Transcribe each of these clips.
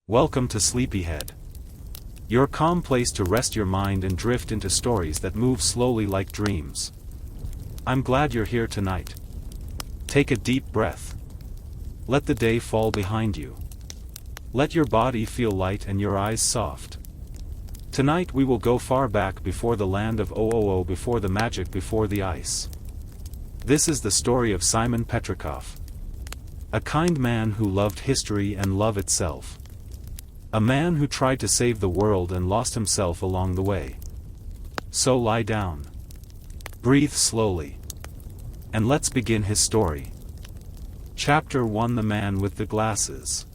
Welcome to Sleepyhead. Your calm place to rest your mind and drift into stories that move slowly like dreams. I'm glad you're here tonight. Take a deep breath. Let the day fall behind you. Let your body feel light and your eyes soft. Tonight we will go far back before the land of OOO, before the magic, before the ice. This is the story of Simon Petrikov. A kind man who loved history and love itself. A man who tried to save the world and lost himself along the way. So lie down. Breathe slowly. And let's begin his story. Chapter 1: The Man with the Glasses.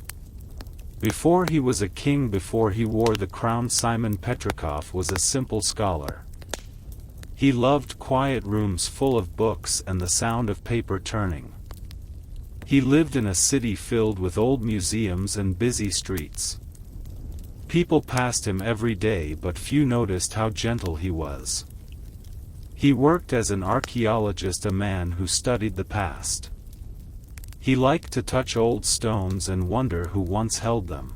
Before he was a king, before he wore the crown, Simon Petrikov was a simple scholar. He loved quiet rooms full of books and the sound of paper turning. He lived in a city filled with old museums and busy streets. People passed him every day, but few noticed how gentle he was. He worked as an archaeologist, a man who studied the past. He liked to touch old stones and wonder who once held them.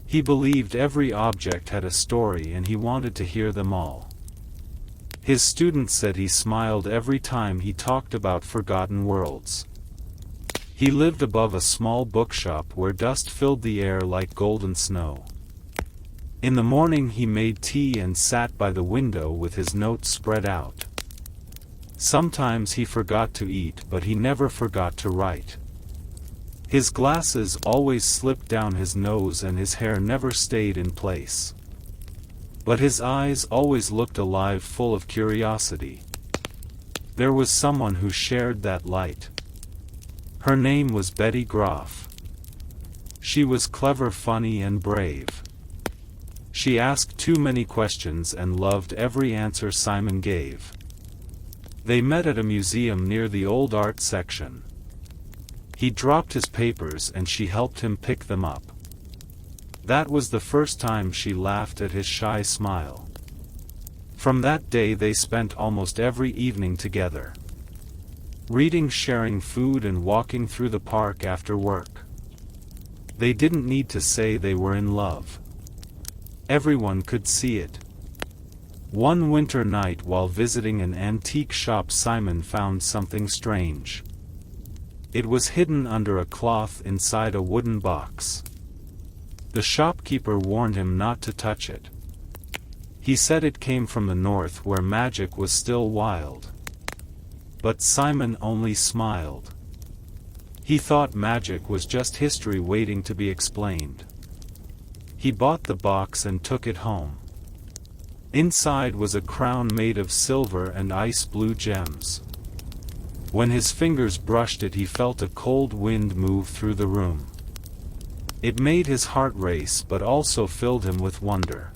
He believed every object had a story and he wanted to hear them all. His students said he smiled every time he talked about forgotten worlds. He lived above a small bookshop where dust filled the air like golden snow. In the morning he made tea and sat by the window with his notes spread out. Sometimes he forgot to eat, but he never forgot to write. His glasses always slipped down his nose and his hair never stayed in place. But his eyes always looked alive, full of curiosity. There was someone who shared that light. Her name was Betty Groff. She was clever, funny, and brave. She asked too many questions and loved every answer Simon gave. They met at a museum near the old art section. He dropped his papers and she helped him pick them up. That was the first time she laughed at his shy smile. From that day they spent almost every evening together. Reading, sharing food, and walking through the park after work. They didn't need to say they were in love. Everyone could see it. One winter night while visiting an antique shop, Simon found something strange. It was hidden under a cloth inside a wooden box. The shopkeeper warned him not to touch it. He said it came from the north where magic was still wild. But Simon only smiled. He thought magic was just history waiting to be explained. He bought the box and took it home. Inside was a crown made of silver and ice blue gems. When his fingers brushed it, he felt a cold wind move through the room. It made his heart race but also filled him with wonder.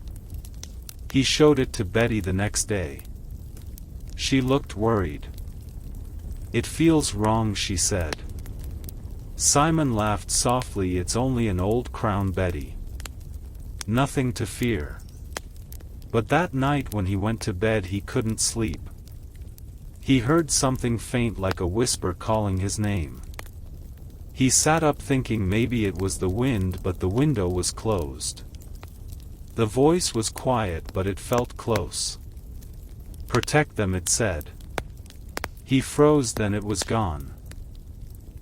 He showed it to Betty the next day. She looked worried. "It feels wrong," she said. Simon laughed softly. "It's only an old crown, Betty. Nothing to fear." But that night when he went to bed he couldn't sleep. He heard something faint like a whisper calling his name. He sat up thinking maybe it was the wind, but the window was closed. The voice was quiet but it felt close. "Protect them," it said. He froze, then it was gone.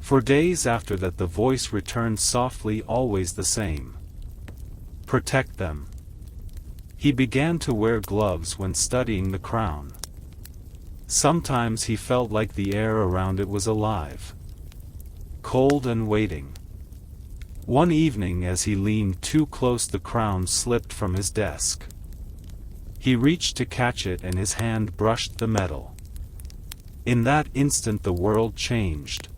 For days after that the voice returned softly, always the same. Protect them. He began to wear gloves when studying the crown. Sometimes he felt like the air around it was alive, cold and waiting. One evening as he leaned too close, the crown slipped from his desk. He reached to catch it and his hand brushed the metal. In that instant the world changed.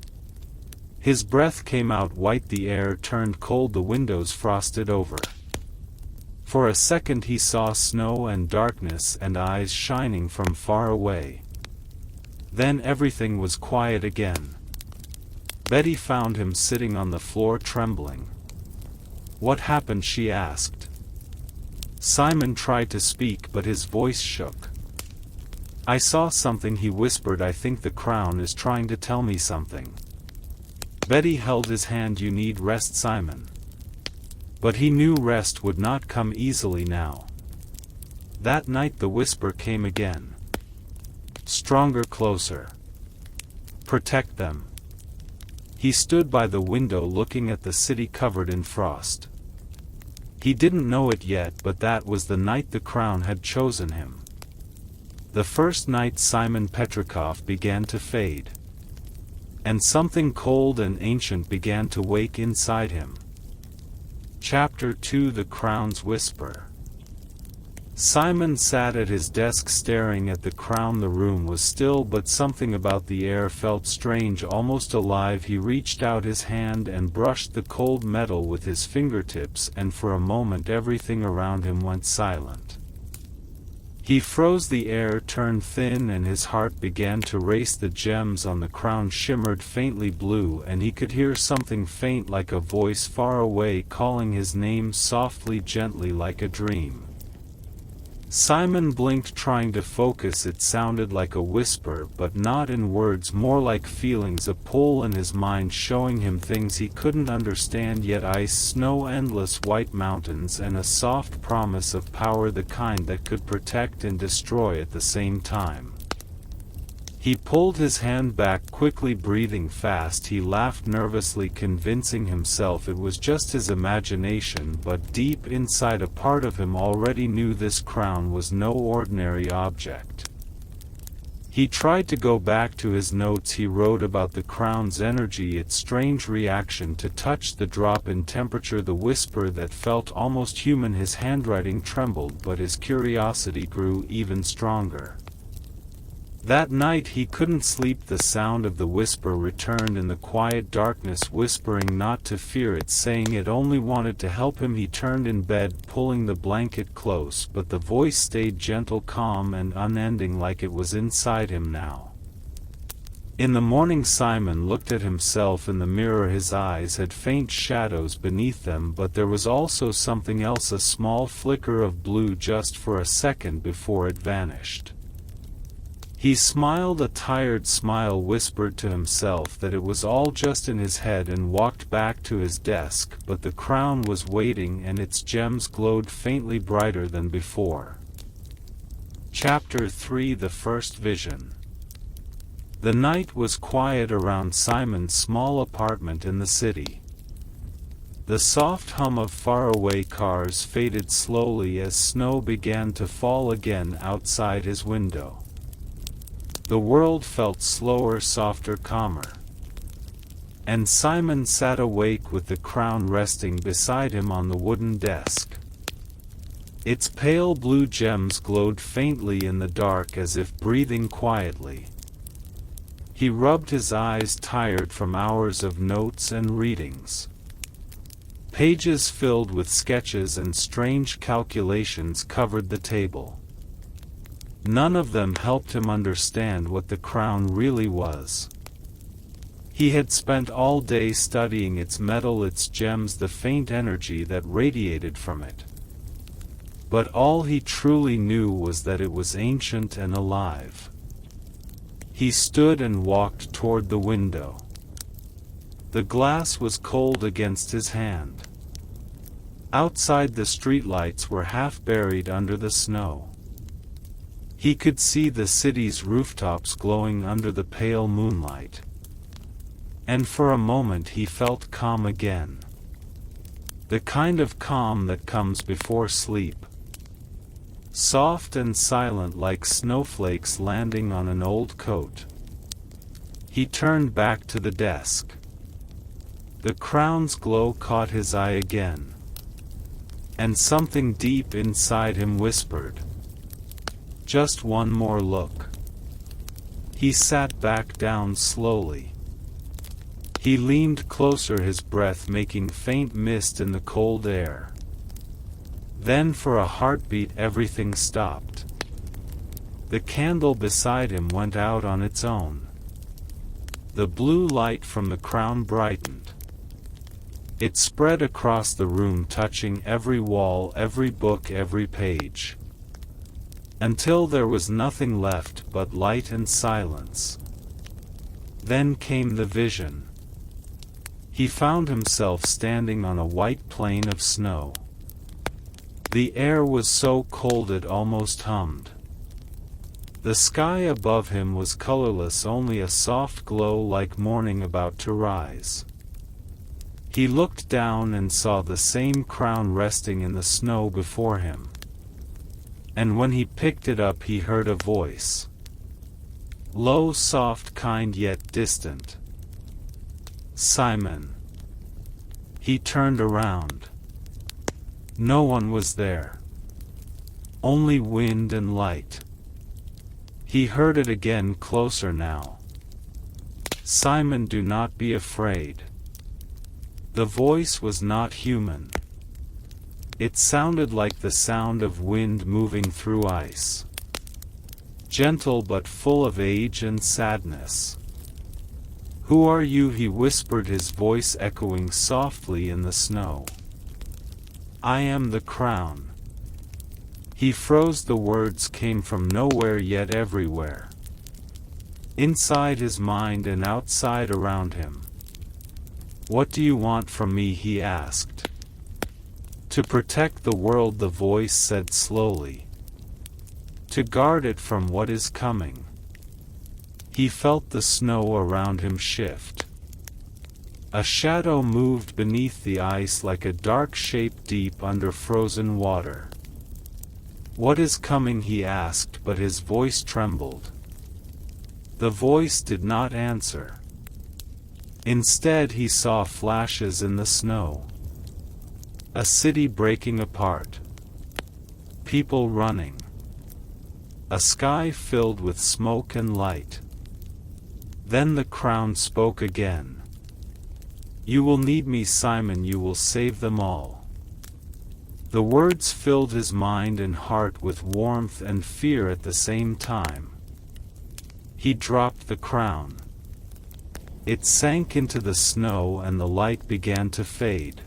His breath came out white, the air turned cold, the windows frosted over. For a second he saw snow and darkness and eyes shining from far away. Then everything was quiet again. Betty found him sitting on the floor trembling. "What happened?" she asked. Simon tried to speak but his voice shook. "I saw something," he whispered. "I think the crown is trying to tell me something." Betty held his hand. "You need rest, Simon. But he knew rest would not come easily now. That night the whisper came again. Stronger, closer. Protect them. He stood by the window looking at the city covered in frost. He didn't know it yet, but that was the night the crown had chosen him. The first night Simon Petrikov began to fade. And something cold and ancient began to wake inside him. Chapter 2: The Crown's Whisper. Simon sat at his desk staring at the crown. The room was still, but something about the air felt strange, almost alive. He reached out his hand and brushed the cold metal with his fingertips, and for a moment everything around him went silent. He froze, the air turned thin, and his heart began to race. The gems on the crown shimmered faintly blue, and he could hear something faint like a voice far away calling his name softly, gently, like a dream. Simon blinked, trying to focus. It sounded like a whisper, but not in words, more like feelings, a pull in his mind showing him things he couldn't understand yet: ice, snow, endless white mountains, and a soft promise of power, the kind that could protect and destroy at the same time. He pulled his hand back quickly, breathing fast. He laughed nervously, convincing himself it was just his imagination, but deep inside a part of him already knew this crown was no ordinary object. He tried to go back to his notes. He wrote about the crown's energy, its strange reaction to touch, the drop in temperature, the whisper that felt almost human. His handwriting trembled, but his curiosity grew even stronger. That night he couldn't sleep. The sound of the whisper returned in the quiet darkness, whispering not to fear it, saying it only wanted to help him. He turned in bed, pulling the blanket close, but the voice stayed gentle, calm, and unending, like it was inside him now. In the morning Simon looked at himself in the mirror. His eyes had faint shadows beneath them, but there was also something else, a small flicker of blue just for a second before it vanished. He smiled, a tired smile, whispered to himself that it was all just in his head, and walked back to his desk. But the crown was waiting, and its gems glowed faintly, brighter than before. Chapter 3: The First Vision. The night was quiet around Simon's small apartment in the city. The soft hum of faraway cars faded slowly as snow began to fall again outside his window. The world felt slower, softer, calmer. And Simon sat awake with the crown resting beside him on the wooden desk. Its pale blue gems glowed faintly in the dark, as if breathing quietly. He rubbed his eyes, tired from hours of notes and readings. Pages filled with sketches and strange calculations covered the table. None of them helped him understand what the crown really was. He had spent all day studying its metal, its gems, the faint energy that radiated from it. But all he truly knew was that it was ancient and alive. He stood and walked toward the window. The glass was cold against his hand. Outside, the streetlights were half buried under the snow. He could see the city's rooftops glowing under the pale moonlight. And for a moment he felt calm again. The kind of calm that comes before sleep. Soft and silent, like snowflakes landing on an old coat. He turned back to the desk. The crown's glow caught his eye again. And something deep inside him whispered, "Just one more look." He sat back down slowly. He leaned closer, his breath making faint mist in the cold air. Then, for a heartbeat, everything stopped. The candle beside him went out on its own. The blue light from the crown brightened. It spread across the room, touching every wall, every book, every page. Until there was nothing left but light and silence. Then came the vision. He found himself standing on a white plain of snow. The air was so cold it almost hummed. The sky above him was colorless, only a soft glow like morning about to rise. He looked down and saw the same crown resting in the snow before him. And when he picked it up he heard a voice. Low, soft, kind yet distant. Simon. He turned around. No one was there. Only wind and light. He heard it again, closer now. Simon, do not be afraid. The voice was not human. It sounded like the sound of wind moving through ice. Gentle but full of age and sadness. Who are you? He whispered, his voice echoing softly in the snow. I am the crown. He froze. The words came from nowhere yet everywhere. Inside his mind and outside around him. What do you want from me? He asked. To protect the world, the voice said slowly. To guard it from what is coming. He felt the snow around him shift. A shadow moved beneath the ice like a dark shape deep under frozen water. What is coming? He asked, but his voice trembled. The voice did not answer. Instead he saw flashes in the snow. A city breaking apart. People running. A sky filled with smoke and light. Then the crown spoke again. You will need me, Simon, you will save them all. The words filled his mind and heart with warmth and fear at the same time. He dropped the crown. It sank into the snow and the light began to fade.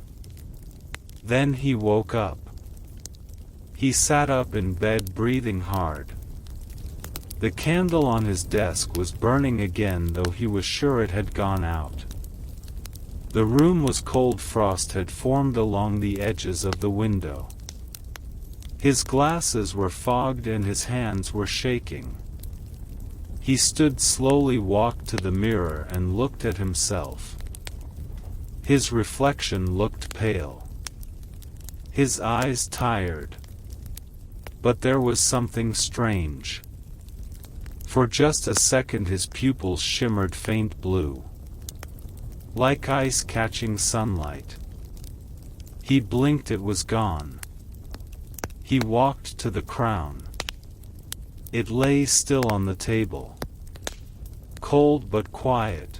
Then he woke up. He sat up in bed, breathing hard. The candle on his desk was burning again, though he was sure it had gone out. The room was cold. Frost had formed along the edges of the window. His glasses were fogged and his hands were shaking. He stood slowly, walked to the mirror and looked at himself. His reflection looked pale. His eyes tired. But there was something strange. For just a second his pupils shimmered faint blue. Like ice catching sunlight. He blinked, it was gone. He walked to the crown. It lay still on the table. Cold but quiet.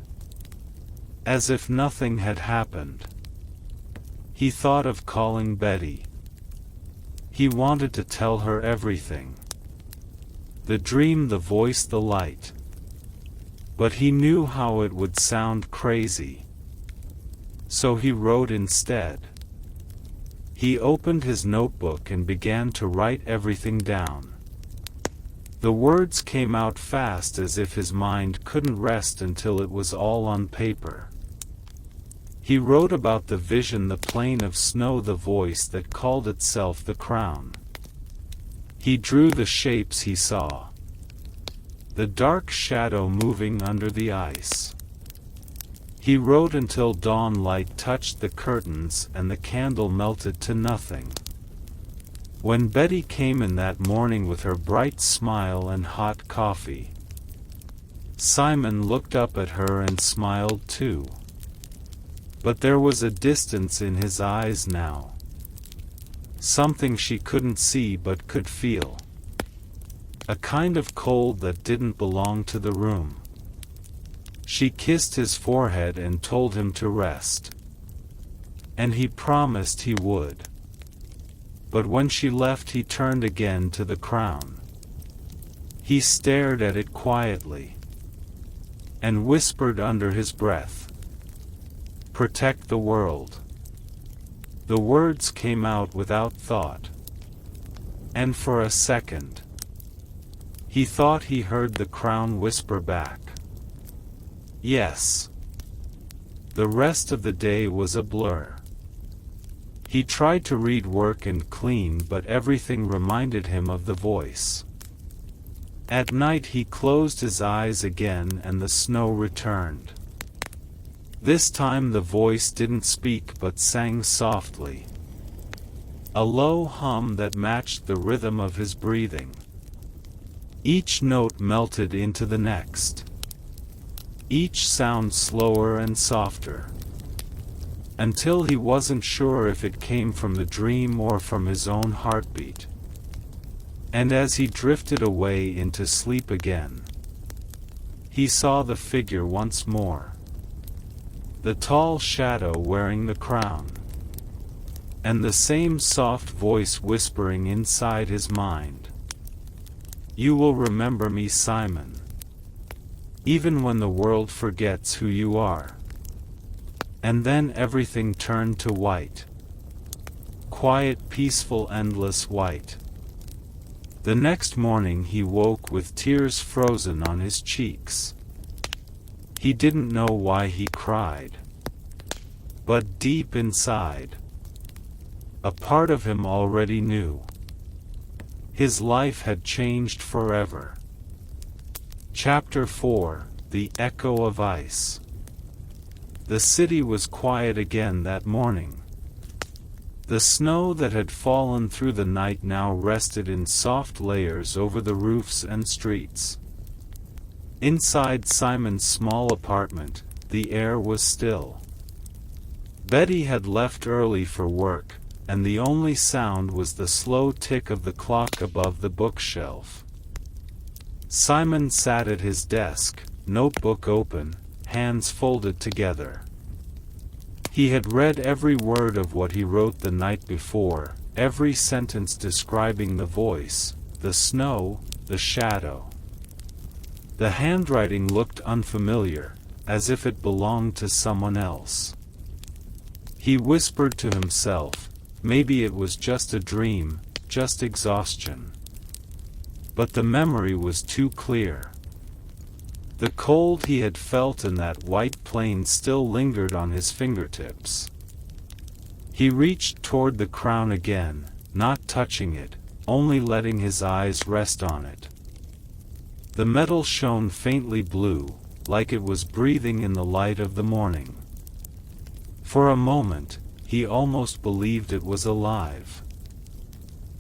As if nothing had happened. He thought of calling Betty. He wanted to tell her everything. The dream, the voice, the light. But he knew how it would sound crazy. So he wrote instead. He opened his notebook and began to write everything down. The words came out fast, as if his mind couldn't rest until it was all on paper. He wrote about the vision, the plain of snow, the voice that called itself the crown. He drew the shapes he saw. The dark shadow moving under the ice. He wrote until dawn light touched the curtains and the candle melted to nothing. When Betty came in that morning with her bright smile and hot coffee, Simon looked up at her and smiled too. But there was a distance in his eyes now. Something she couldn't see but could feel. A kind of cold that didn't belong to the room. She kissed his forehead and told him to rest. And he promised he would. But when she left he turned again to the crown. He stared at it quietly. And whispered under his breath. Protect the world. The words came out without thought. And for a second, he thought he heard the crown whisper back. Yes. The rest of the day was a blur. He tried to read, work and clean, but everything reminded him of the voice. At night he closed his eyes again and the snow returned. This time the voice didn't speak but sang softly. A low hum that matched the rhythm of his breathing. Each note melted into the next. Each sound slower and softer. Until he wasn't sure if it came from the dream or from his own heartbeat. And as he drifted away into sleep again, he saw the figure once more. The tall shadow wearing the crown. And the same soft voice whispering inside his mind. You will remember me, Simon. Even when the world forgets who you are. And then everything turned to white. Quiet, peaceful, endless white. The next morning he woke with tears frozen on his cheeks. He didn't know why he cried. But deep inside, a part of him already knew. His life had changed forever. Chapter 4: The Echo of Ice. The city was quiet again that morning. The snow that had fallen through the night now rested in soft layers over the roofs and streets. Inside Simon's small apartment, the air was still. Betty had left early for work, and the only sound was the slow tick of the clock above the bookshelf. Simon sat at his desk, notebook open, hands folded together. He had read every word of what he wrote the night before, every sentence describing the voice, the snow, the shadow. The handwriting looked unfamiliar, as if it belonged to someone else. He whispered to himself, maybe it was just a dream, just exhaustion. But the memory was too clear. The cold he had felt in that white plain still lingered on his fingertips. He reached toward the crown again, not touching it, only letting his eyes rest on it. The metal shone faintly blue, like it was breathing in the light of the morning. For a moment, he almost believed it was alive.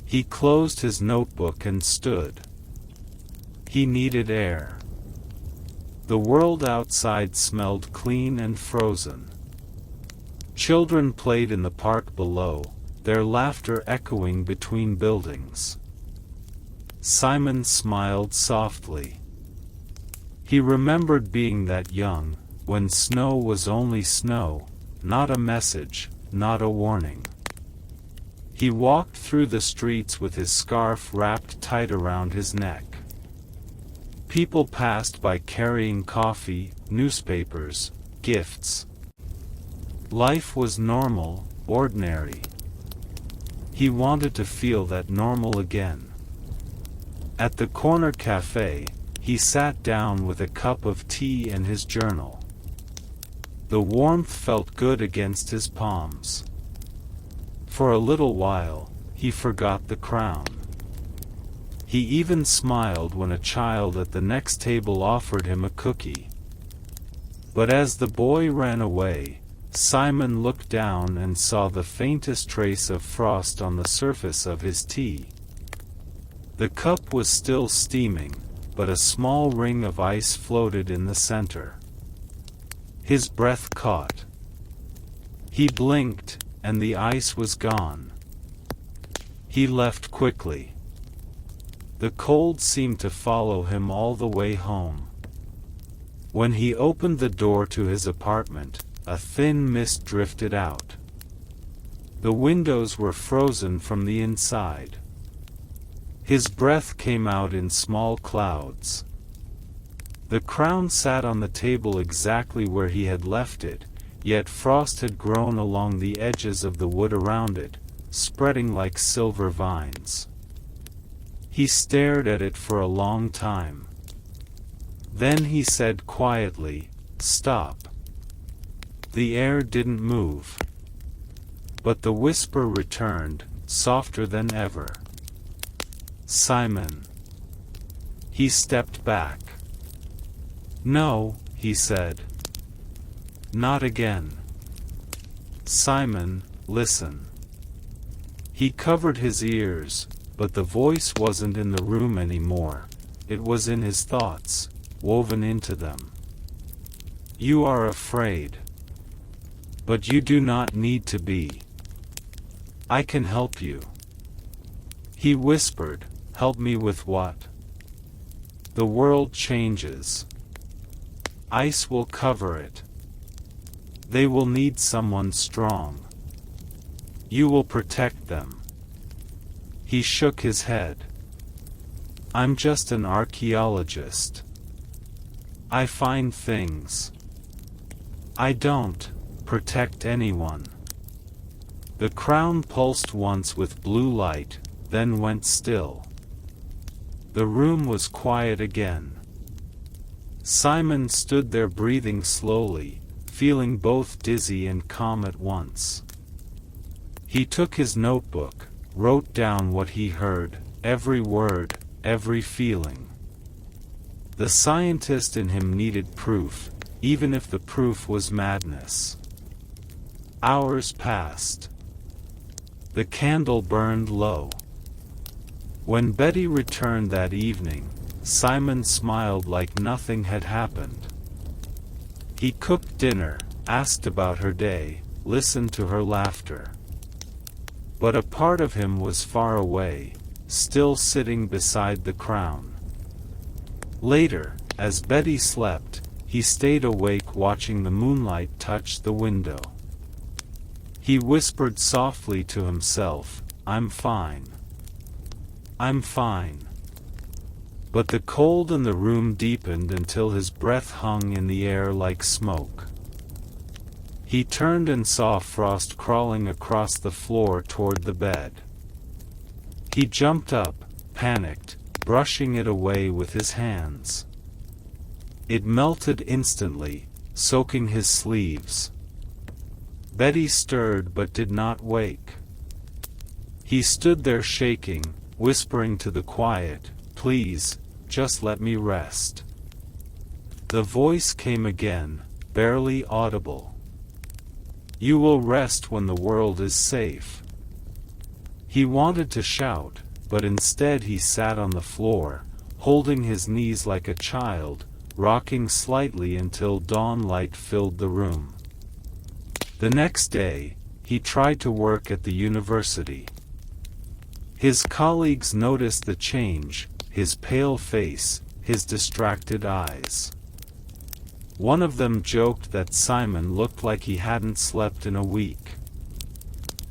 He closed his notebook and stood. He needed air. The world outside smelled clean and frozen. Children played in the park below, their laughter echoing between buildings. Simon smiled softly. He remembered being that young, when snow was only snow, not a message, not a warning. He walked through the streets with his scarf wrapped tight around his neck. People passed by carrying coffee, newspapers, gifts. Life was normal, ordinary. He wanted to feel that normal again. At the corner cafe, he sat down with a cup of tea and his journal. The warmth felt good against his palms. For a little while, he forgot the crown. He even smiled when a child at the next table offered him a cookie. But as the boy ran away, Simon looked down and saw the faintest trace of frost on the surface of his tea. The cup was still steaming, but a small ring of ice floated in the center. His breath caught. He blinked, and the ice was gone. He left quickly. The cold seemed to follow him all the way home. When he opened the door to his apartment, a thin mist drifted out. The windows were frozen from the inside. His breath came out in small clouds. The crown sat on the table exactly where he had left it, yet frost had grown along the edges of the wood around it, spreading like silver vines. He stared at it for a long time. Then he said quietly, "Stop." The air didn't move. But the whisper returned, softer than ever. Simon. He stepped back. No, he said. Not again. Simon, listen. He covered his ears, but the voice wasn't in the room anymore. It was in his thoughts, woven into them. You are afraid. But you do not need to be. I can help you. He whispered, help me with what? The world changes. Ice will cover it. They will need someone strong. You will protect them. He shook his head. I'm just an archaeologist. I find things. I don't protect anyone. The crown pulsed once with blue light, then went still. The room was quiet again. Simon stood there breathing slowly, feeling both dizzy and calm at once. He took his notebook, wrote down what he heard, every word, every feeling. The scientist in him needed proof, even if the proof was madness. Hours passed. The candle burned low. When Betty returned that evening, Simon smiled like nothing had happened. He cooked dinner, asked about her day, listened to her laughter. But a part of him was far away, still sitting beside the crown. Later, as Betty slept, he stayed awake watching the moonlight touch the window. He whispered softly to himself, I'm fine. I'm fine. But the cold in the room deepened until his breath hung in the air like smoke. He turned and saw frost crawling across the floor toward the bed. He jumped up, panicked, brushing it away with his hands. It melted instantly, soaking his sleeves. Betty stirred but did not wake. He stood there shaking, whispering to the quiet, please, just let me rest. The voice came again, barely audible. You will rest when the world is safe. He wanted to shout, but instead he sat on the floor, holding his knees like a child, rocking slightly until dawn light filled the room. The next day, he tried to work at the university. His colleagues noticed the change, his pale face, his distracted eyes. One of them joked that Simon looked like he hadn't slept in a week.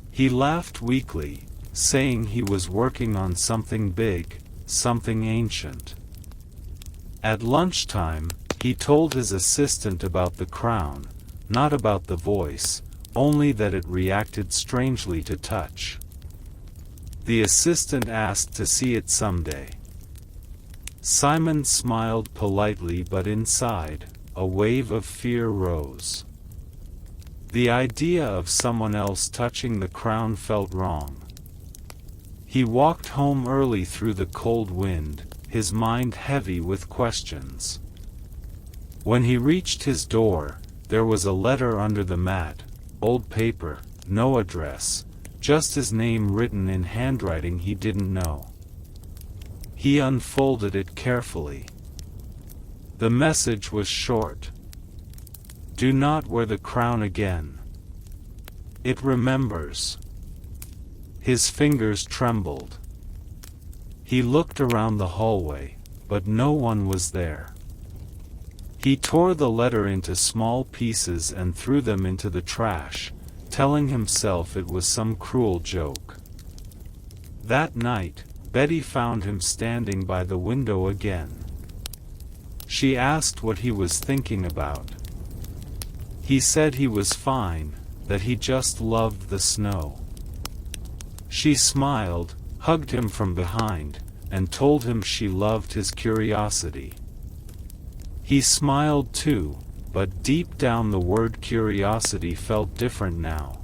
He laughed weakly, saying he was working on something big, something ancient. At lunchtime, he told his assistant about the crown, not about the voice, only that it reacted strangely to touch. The assistant asked to see it someday. Simon smiled politely, but inside, a wave of fear rose. The idea of someone else touching the crown felt wrong. He walked home early through the cold wind, his mind heavy with questions. When he reached his door, there was a letter under the mat, old paper, no address, just his name written in handwriting he didn't know. He unfolded it carefully. The message was short. Do not wear the crown again. It remembers. His fingers trembled. He looked around the hallway, but no one was there. He tore the letter into small pieces and threw them into the trash, telling himself it was some cruel joke. That night, Betty found him standing by the window again. She asked what he was thinking about. He said he was fine, that he just loved the snow. She smiled, hugged him from behind, and told him she loved his curiosity. He smiled too, but deep down the word curiosity felt different now.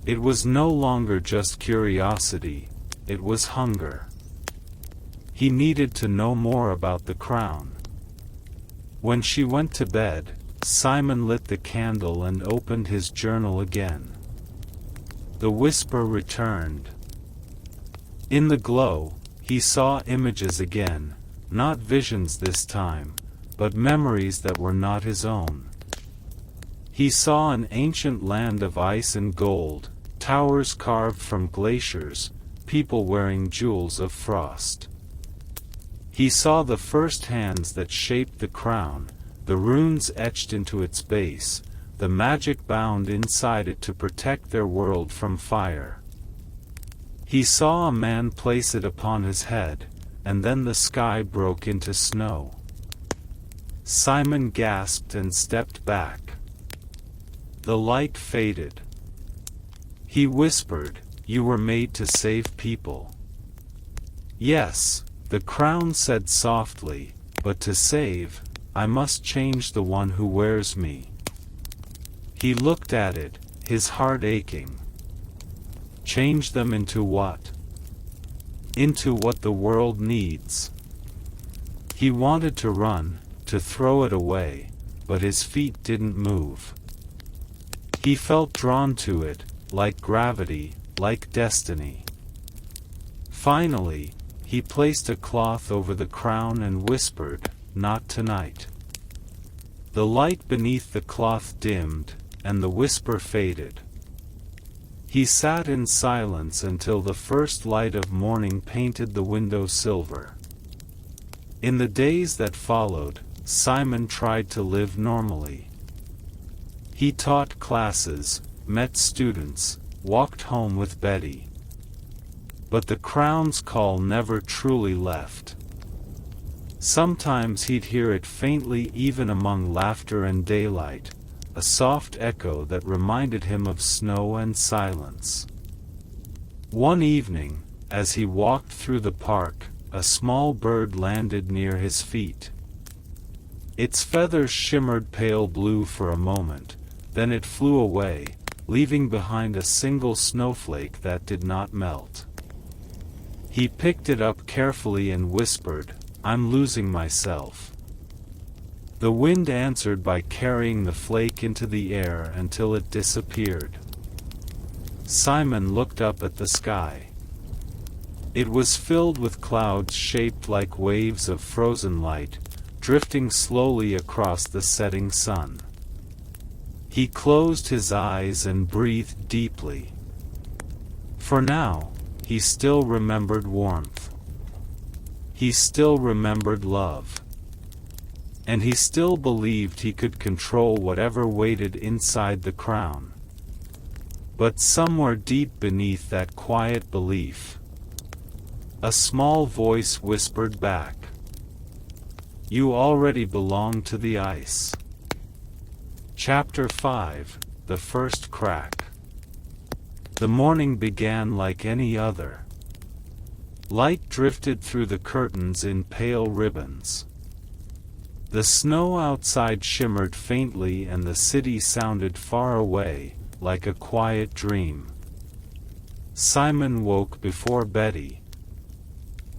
It was no longer just curiosity, it was hunger. He needed to know more about the crown. When she went to bed, Simon lit the candle and opened his journal again. The whisper returned. In the glow, he saw images again, not visions this time, but memories that were not his own. He saw an ancient land of ice and gold, towers carved from glaciers, people wearing jewels of frost. He saw the first hands that shaped the crown, the runes etched into its base, the magic bound inside it to protect their world from fire. He saw a man place it upon his head, and then the sky broke into snow. Simon gasped and stepped back. The light faded. He whispered, "You were made to save people." "Yes," the crown said softly, "but to save, I must change the one who wears me." He looked at it, his heart aching. Change them into what? Into what the world needs. He wanted to run, to throw it away, but his feet didn't move. He felt drawn to it, like gravity, like destiny. Finally, he placed a cloth over the crown and whispered, "Not tonight." The light beneath the cloth dimmed, and the whisper faded. He sat in silence until the first light of morning painted the window silver. In the days that followed, Simon tried to live normally. He taught classes, met students, walked home with Betty. But the crown's call never truly left. Sometimes he'd hear it faintly even among laughter and daylight, a soft echo that reminded him of snow and silence. One evening, as he walked through the park, a small bird landed near his feet. Its feathers shimmered pale blue for a moment, then it flew away, leaving behind a single snowflake that did not melt. He picked it up carefully and whispered, "I'm losing myself." The wind answered by carrying the flake into the air until it disappeared. Simon looked up at the sky. It was filled with clouds shaped like waves of frozen light, drifting slowly across the setting sun. He closed his eyes and breathed deeply. For now, he still remembered warmth. He still remembered love. And he still believed he could control whatever waited inside the crown. But somewhere deep beneath that quiet belief, a small voice whispered back, "You already belong to the ice." Chapter 5: The First Crack. The morning began like any other. Light drifted through the curtains in pale ribbons. The snow outside shimmered faintly and the city sounded far away, like a quiet dream. Simon woke before Betty.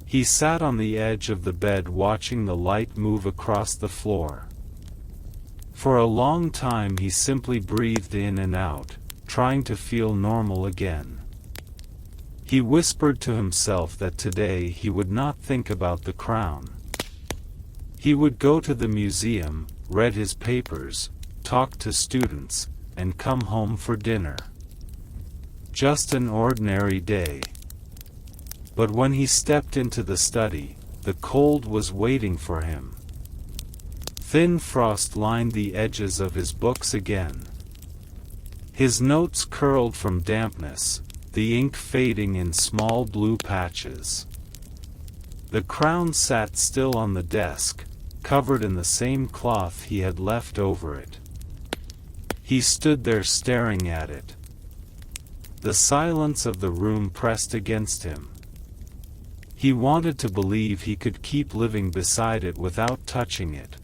He sat on the edge of the bed watching the light move across the floor. For a long time he simply breathed in and out, trying to feel normal again. He whispered to himself that today he would not think about the crown. He would go to the museum, read his papers, talk to students, and come home for dinner. Just an ordinary day. But when he stepped into the study, the cold was waiting for him. Thin frost lined the edges of his books again. His notes curled from dampness, the ink fading in small blue patches. The crown sat still on the desk, covered in the same cloth he had left over it. He stood there staring at it. The silence of the room pressed against him. He wanted to believe he could keep living beside it without touching it.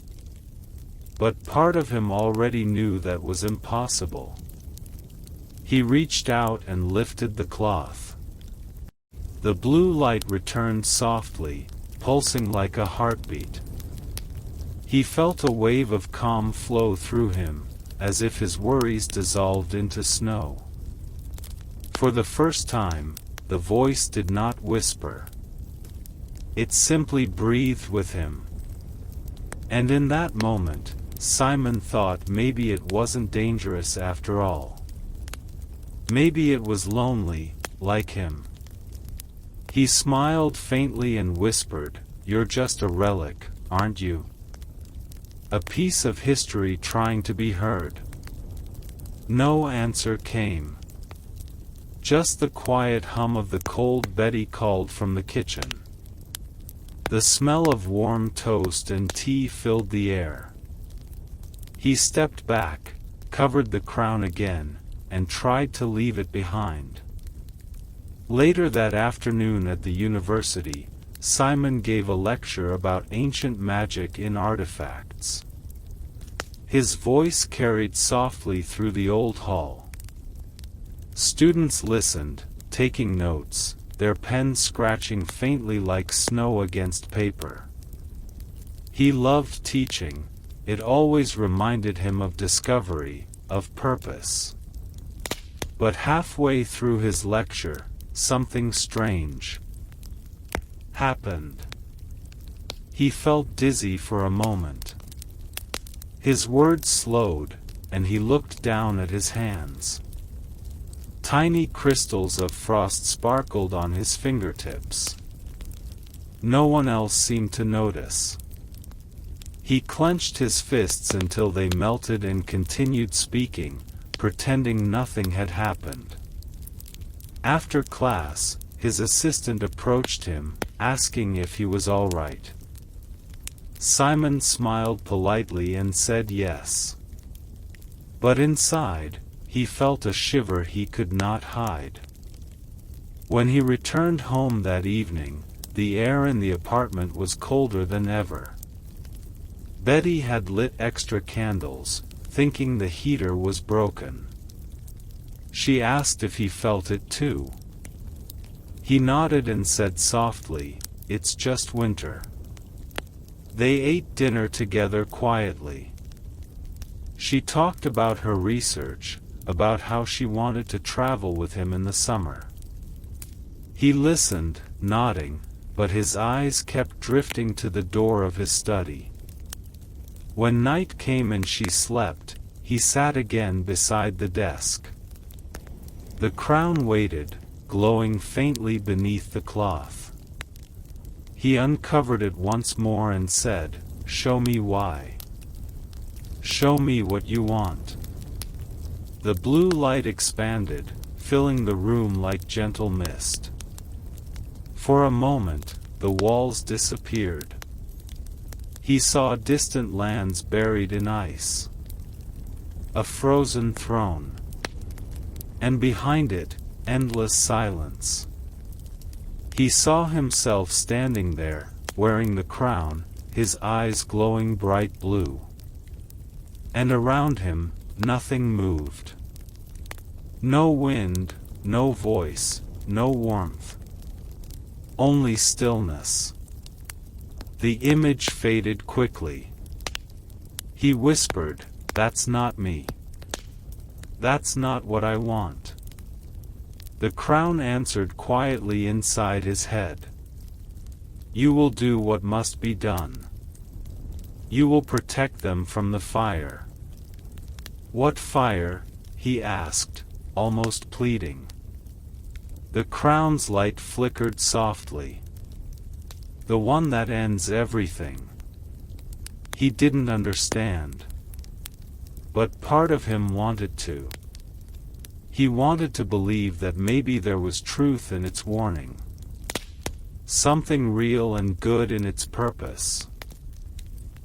But part of him already knew that was impossible. He reached out and lifted the cloth. The blue light returned softly, pulsing like a heartbeat. He felt a wave of calm flow through him, as if his worries dissolved into snow. For the first time, the voice did not whisper. It simply breathed with him. And in that moment, Simon thought maybe it wasn't dangerous after all. Maybe it was lonely, like him. He smiled faintly and whispered, "You're just a relic, aren't you? A piece of history trying to be heard." No answer came. Just the quiet hum of the cold Betty called from the kitchen. The smell of warm toast and tea filled the air. He stepped back, covered the crown again, and tried to leave it behind. Later that afternoon at the university, Simon gave a lecture about ancient magic in artifacts. His voice carried softly through the old hall. Students listened, taking notes, their pens scratching faintly like snow against paper. He loved teaching. It always reminded him of discovery, of purpose. But halfway through his lecture, something strange happened. He felt dizzy for a moment. His words slowed, and he looked down at his hands. Tiny crystals of frost sparkled on his fingertips. No one else seemed to notice. He clenched his fists until they melted and continued speaking, pretending nothing had happened. After class, his assistant approached him, asking if he was all right. Simon smiled politely and said yes. But inside, he felt a shiver he could not hide. When he returned home that evening, the air in the apartment was colder than ever. Betty had lit extra candles, thinking the heater was broken. She asked if he felt it too. He nodded and said softly, "It's just winter." They ate dinner together quietly. She talked about her research, about how she wanted to travel with him in the summer. He listened, nodding, but his eyes kept drifting to the door of his study. When night came and she slept, he sat again beside the desk. The crown waited, glowing faintly beneath the cloth. He uncovered it once more and said, "Show me why. Show me what you want." The blue light expanded, filling the room like gentle mist. For a moment, the walls disappeared. He saw distant lands buried in ice. A frozen throne. And behind it, endless silence. He saw himself standing there, wearing the crown, his eyes glowing bright blue. And around him, nothing moved. No wind, no voice, no warmth. Only stillness. The image faded quickly. He whispered, "That's not me. That's not what I want." The crown answered quietly inside his head. "You will do what must be done. You will protect them from the fire." "What fire?" he asked, almost pleading. The crown's light flickered softly. "The one that ends everything." He didn't understand. But part of him wanted to. He wanted to believe that maybe there was truth in its warning. Something real and good in its purpose.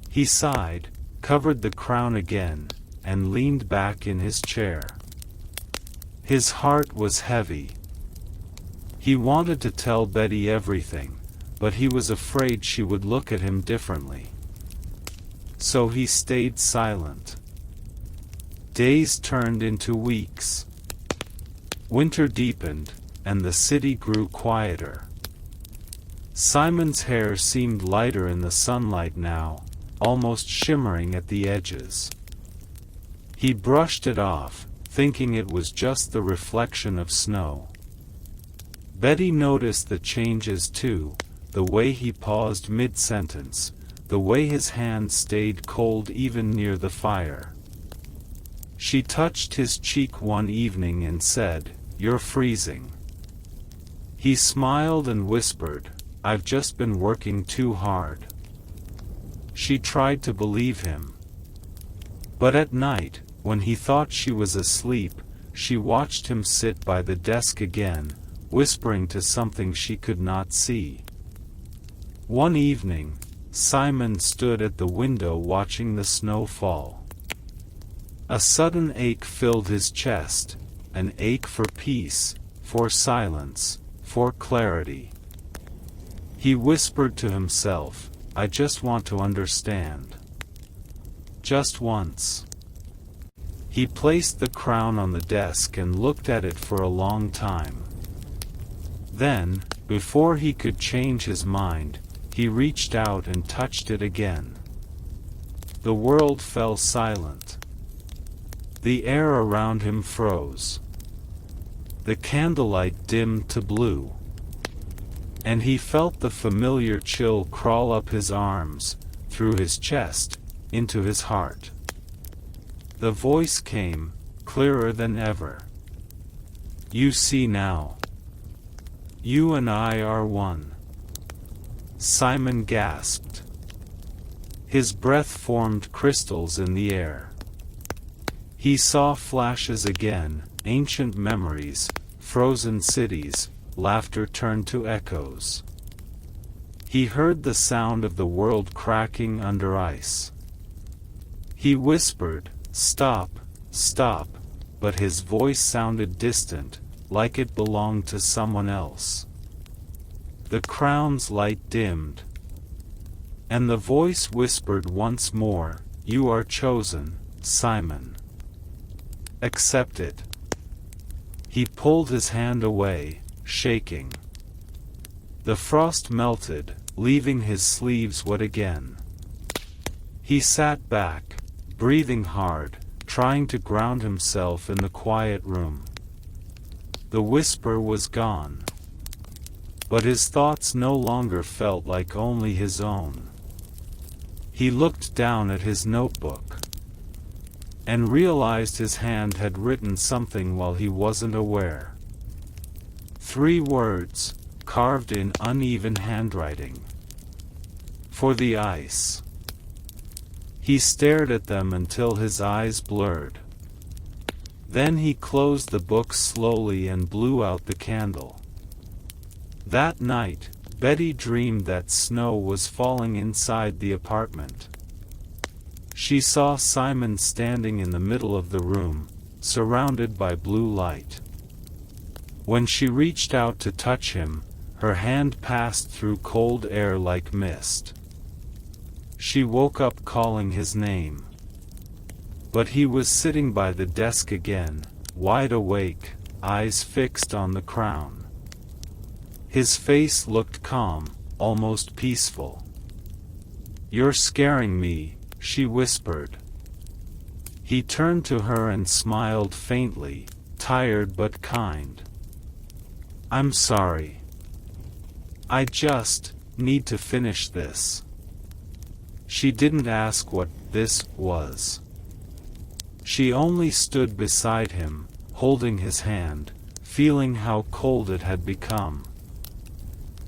He sighed, covered the crown again, and leaned back in his chair. His heart was heavy. He wanted to tell Betty everything, but he was afraid she would look at him differently. so he stayed silent. Days turned into weeks. Winter deepened, and the city grew quieter. Simon's hair seemed lighter in the sunlight now, almost shimmering at the edges. He brushed it off, thinking it was just the reflection of snow. Betty noticed the changes too, the way he paused mid-sentence, the way his hand stayed cold even near the fire. She touched his cheek one evening and said, "You're freezing." He smiled and whispered, "I've just been working too hard." She tried to believe him. But at night, when he thought she was asleep, she watched him sit by the desk again, whispering to something she could not see. One evening, Simon stood at the window watching the snow fall. A sudden ache filled his chest, an ache for peace, for silence, for clarity. He whispered to himself, "I just want to understand. Just once." He placed the crown on the desk and looked at it for a long time. Then, before he could change his mind, he reached out and touched it again. The world fell silent. The air around him froze. The candlelight dimmed to blue. And he felt the familiar chill crawl up his arms, through his chest, into his heart. The voice came, clearer than ever. "You see now. You and I are one." Simon gasped. His breath formed crystals in the air. He saw flashes again, ancient memories, frozen cities, laughter turned to echoes. He heard the sound of the world cracking under ice. He whispered, "Stop, stop," but his voice sounded distant, like it belonged to someone else. The crown's light dimmed. And the voice whispered once more, "You are chosen, Simon. Accept it." He pulled his hand away, shaking. The frost melted, leaving his sleeves wet again. He sat back, breathing hard, trying to ground himself in the quiet room. The whisper was gone. But his thoughts no longer felt like only his own. He looked down at his notebook. And realized his hand had written something while he wasn't aware. 3 words, carved in uneven handwriting. "For the ice." He stared at them until his eyes blurred. Then he closed the book slowly and blew out the candle. That night, Betty dreamed that snow was falling inside the apartment. She saw Simon standing in the middle of the room, surrounded by blue light. When she reached out to touch him, her hand passed through cold air like mist. She woke up calling his name. But he was sitting by the desk again, wide awake, eyes fixed on the crown. His face looked calm, almost peaceful. "You're scaring me," she whispered. He turned to her and smiled faintly, tired but kind. "I'm sorry. I just need to finish this." She didn't ask what this was. She only stood beside him, holding his hand, feeling how cold it had become.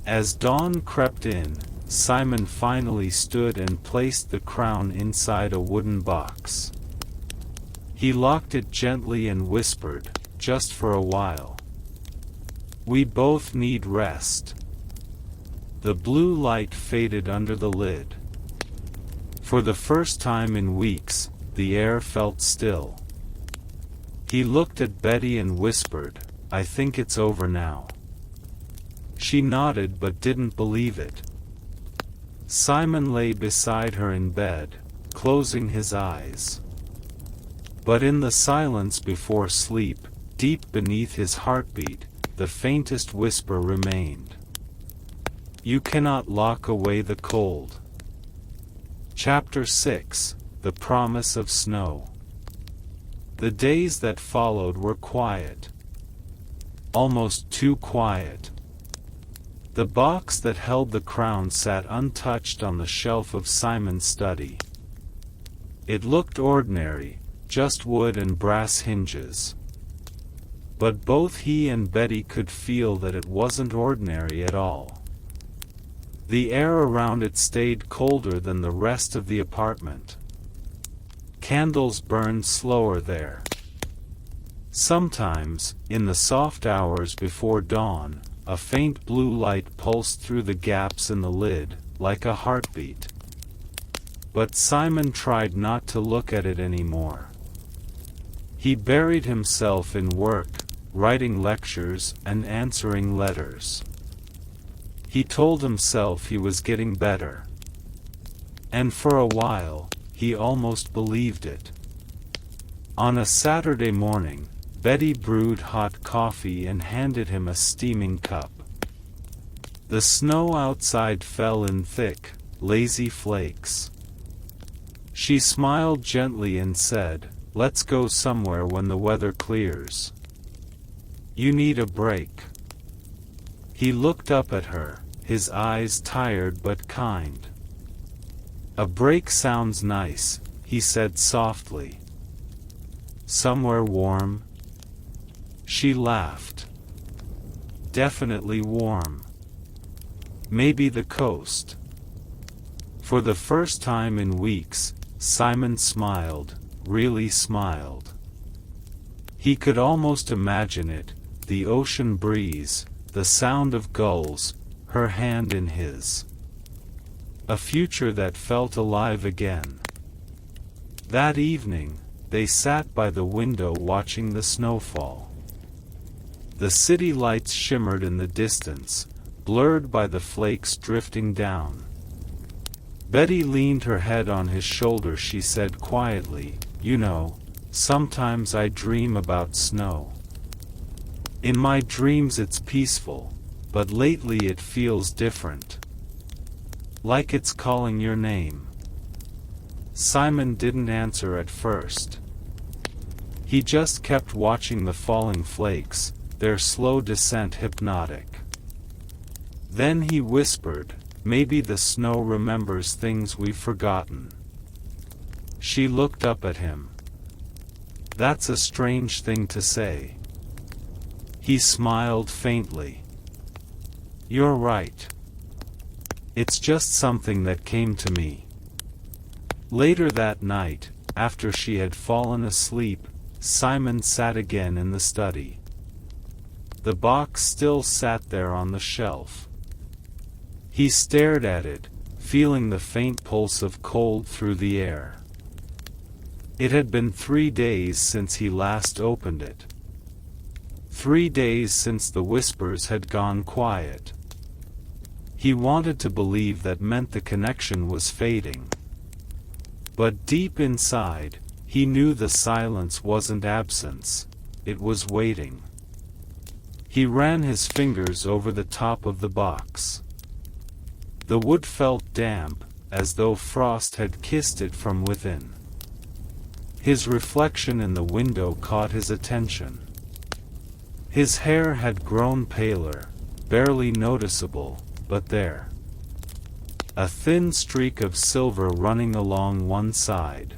As dawn crept in, Simon finally stood and placed the crown inside a wooden box. He locked it gently and whispered, "Just for a while. We both need rest." The blue light faded under the lid. For the first time in weeks, the air felt still. He looked at Betty and whispered, "I think it's over now." She nodded but didn't believe it. Simon lay beside her in bed, closing his eyes. But in the silence before sleep, deep beneath his heartbeat, the faintest whisper remained. You cannot lock away the cold. Chapter 6: The Promise of Snow. The days that followed were quiet. Almost too quiet. The box that held the crown sat untouched on the shelf of Simon's study. It looked ordinary, just wood and brass hinges. But both he and Betty could feel that it wasn't ordinary at all. The air around it stayed colder than the rest of the apartment. Candles burned slower there. Sometimes, in the soft hours before dawn, a faint blue light pulsed through the gaps in the lid, like a heartbeat. But Simon tried not to look at it anymore. He buried himself in work, writing lectures and answering letters. He told himself he was getting better. And for a while, he almost believed it. On a Saturday morning, Betty brewed hot coffee and handed him a steaming cup. The snow outside fell in thick, lazy flakes. She smiled gently and said, "Let's go somewhere when the weather clears. You need a break." He looked up at her, his eyes tired but kind. "A break sounds nice," he said softly. "Somewhere warm?" She laughed. "Definitely warm. Maybe the coast." For the first time in weeks, Simon smiled, really smiled. He could almost imagine it, the ocean breeze, the sound of gulls, her hand in his. A future that felt alive again. That evening, they sat by the window watching the snowfall. The city lights shimmered in the distance, blurred by the flakes drifting down. Betty leaned her head on his shoulder. She said quietly, "You know, sometimes I dream about snow. In my dreams it's peaceful, but lately it feels different. Like it's calling your name." Simon didn't answer at first. He just kept watching the falling flakes, their slow descent hypnotic. Then he whispered, "Maybe the snow remembers things we've forgotten." She looked up at him. "That's a strange thing to say." He smiled faintly. "You're right. It's just something that came to me." Later that night, after she had fallen asleep, Simon sat again in the study. The box still sat there on the shelf. He stared at it, feeling the faint pulse of cold through the air. It had been 3 days since he last opened it. 3 days since the whispers had gone quiet. He wanted to believe that meant the connection was fading. But deep inside, he knew the silence wasn't absence, it was waiting. He ran his fingers over the top of the box. The wood felt damp, as though frost had kissed it from within. His reflection in the window caught his attention. His hair had grown paler, barely noticeable, but there. A thin streak of silver running along one side.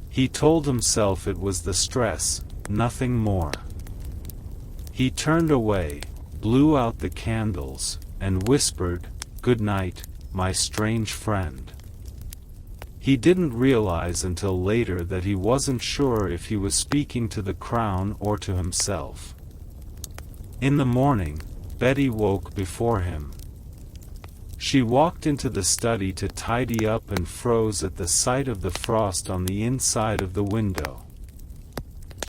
He told himself it was the stress, nothing more. He turned away, blew out the candles, and whispered, "Good night, my strange friend." He didn't realize until later that he wasn't sure if he was speaking to the crown or to himself. In the morning, Betty woke before him. She walked into the study to tidy up and froze at the sight of the frost on the inside of the window.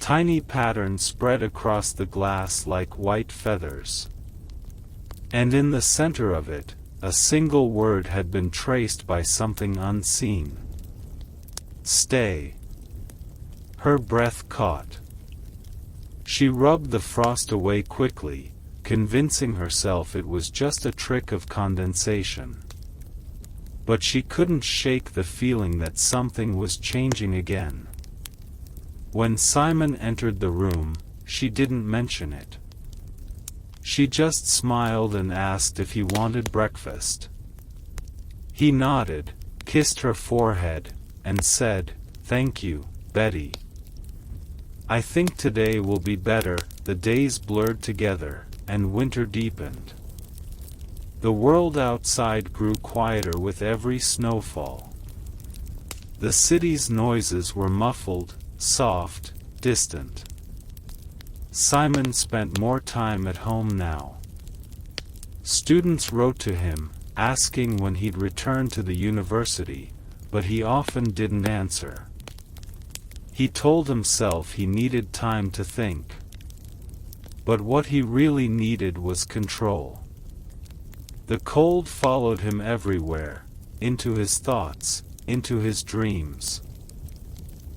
Tiny patterns spread across the glass like white feathers. And in the center of it, a single word had been traced by something unseen. Stay. Her breath caught. She rubbed the frost away quickly, convincing herself it was just a trick of condensation. But she couldn't shake the feeling that something was changing again. When Simon entered the room, she didn't mention it. She just smiled and asked if he wanted breakfast. He nodded, kissed her forehead, and said, "Thank you, Betty. I think today will be better." The days blurred together, and winter deepened. The world outside grew quieter with every snowfall. The city's noises were muffled, soft, distant. Simon spent more time at home now. Students wrote to him, asking when he'd return to the university, but he often didn't answer. He told himself he needed time to think. But what he really needed was control. The cold followed him everywhere, into his thoughts, into his dreams.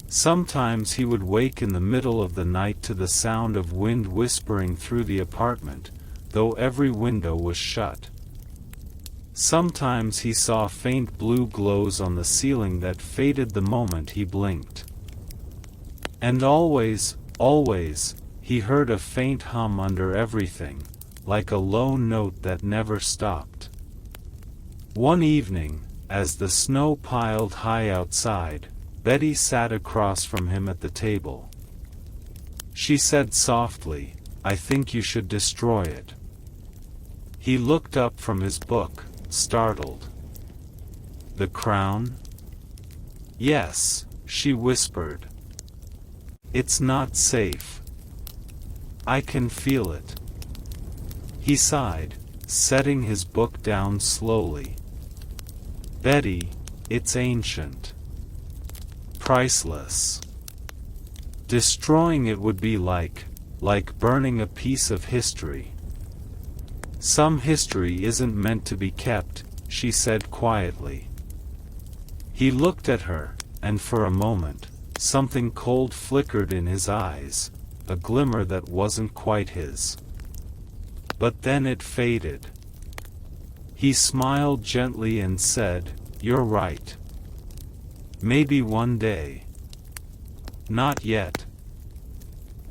Sometimes he would wake in the middle of the night to the sound of wind whispering through the apartment, though every window was shut. Sometimes he saw faint blue glows on the ceiling that faded the moment he blinked. And always, he heard a faint hum under everything, like a low note that never stopped. One evening, as the snow piled high outside, Betty sat across from him at the table. She said softly, "I think you should destroy it." He looked up from his book, startled. "The crown?" "Yes," she whispered. "It's not safe. I can feel it." He sighed, setting his book down slowly. "Betty, it's ancient. Priceless. Destroying it would be like burning a piece of history." "Some history isn't meant to be kept," she said quietly. He looked at her, and for a moment, something cold flickered in his eyes, a glimmer that wasn't quite his. But then it faded. He smiled gently and said, "You're right. Maybe one day." "Not yet."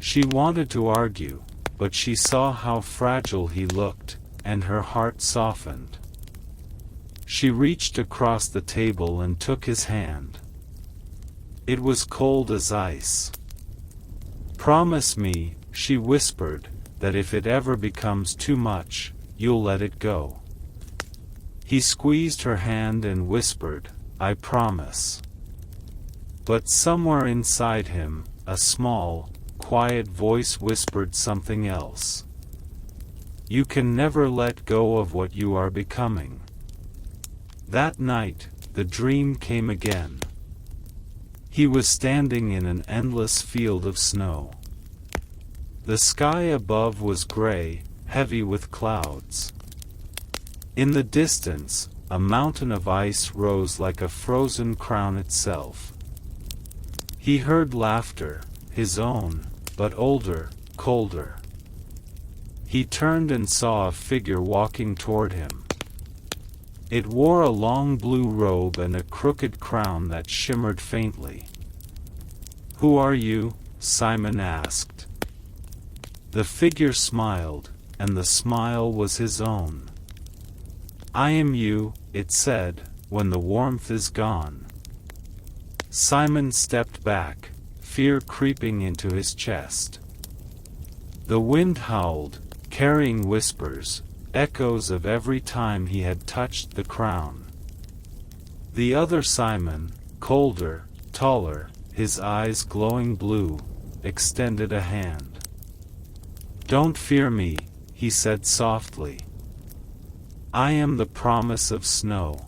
She wanted to argue, but she saw how fragile he looked, and her heart softened. She reached across the table and took his hand. It was cold as ice. "Promise me," she whispered, "that if it ever becomes too much, you'll let it go." He squeezed her hand and whispered, "I promise." But somewhere inside him, a small, quiet voice whispered something else. "You can never let go of what you are becoming." That night, the dream came again. He was standing in an endless field of snow. The sky above was gray, heavy with clouds. In the distance, a mountain of ice rose like a frozen crown itself. He heard laughter, his own, but older, colder. He turned and saw a figure walking toward him. It wore a long blue robe and a crooked crown that shimmered faintly. "Who are you?" Simon asked. The figure smiled, and the smile was his own. "I am you," it said, "when the warmth is gone." Simon stepped back, fear creeping into his chest. The wind howled, carrying whispers, echoes of every time he had touched the crown. The other Simon, colder, taller, his eyes glowing blue, extended a hand. "Don't fear me," he said softly. "I am the promise of snow.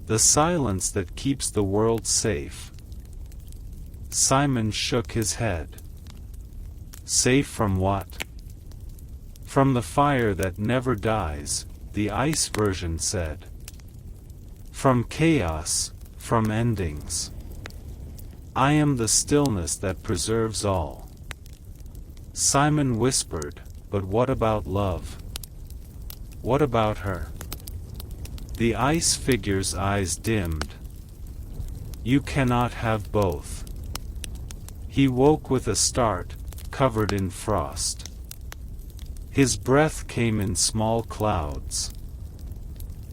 The silence that keeps the world safe." Simon shook his head. "Safe from what?" "From the fire that never dies," the ice version said. "From chaos, from endings." I am the stillness that preserves all. Simon whispered, but what about love? What about her? The ice figure's eyes dimmed. You cannot have both. He woke with a start, covered in frost. His breath came in small clouds.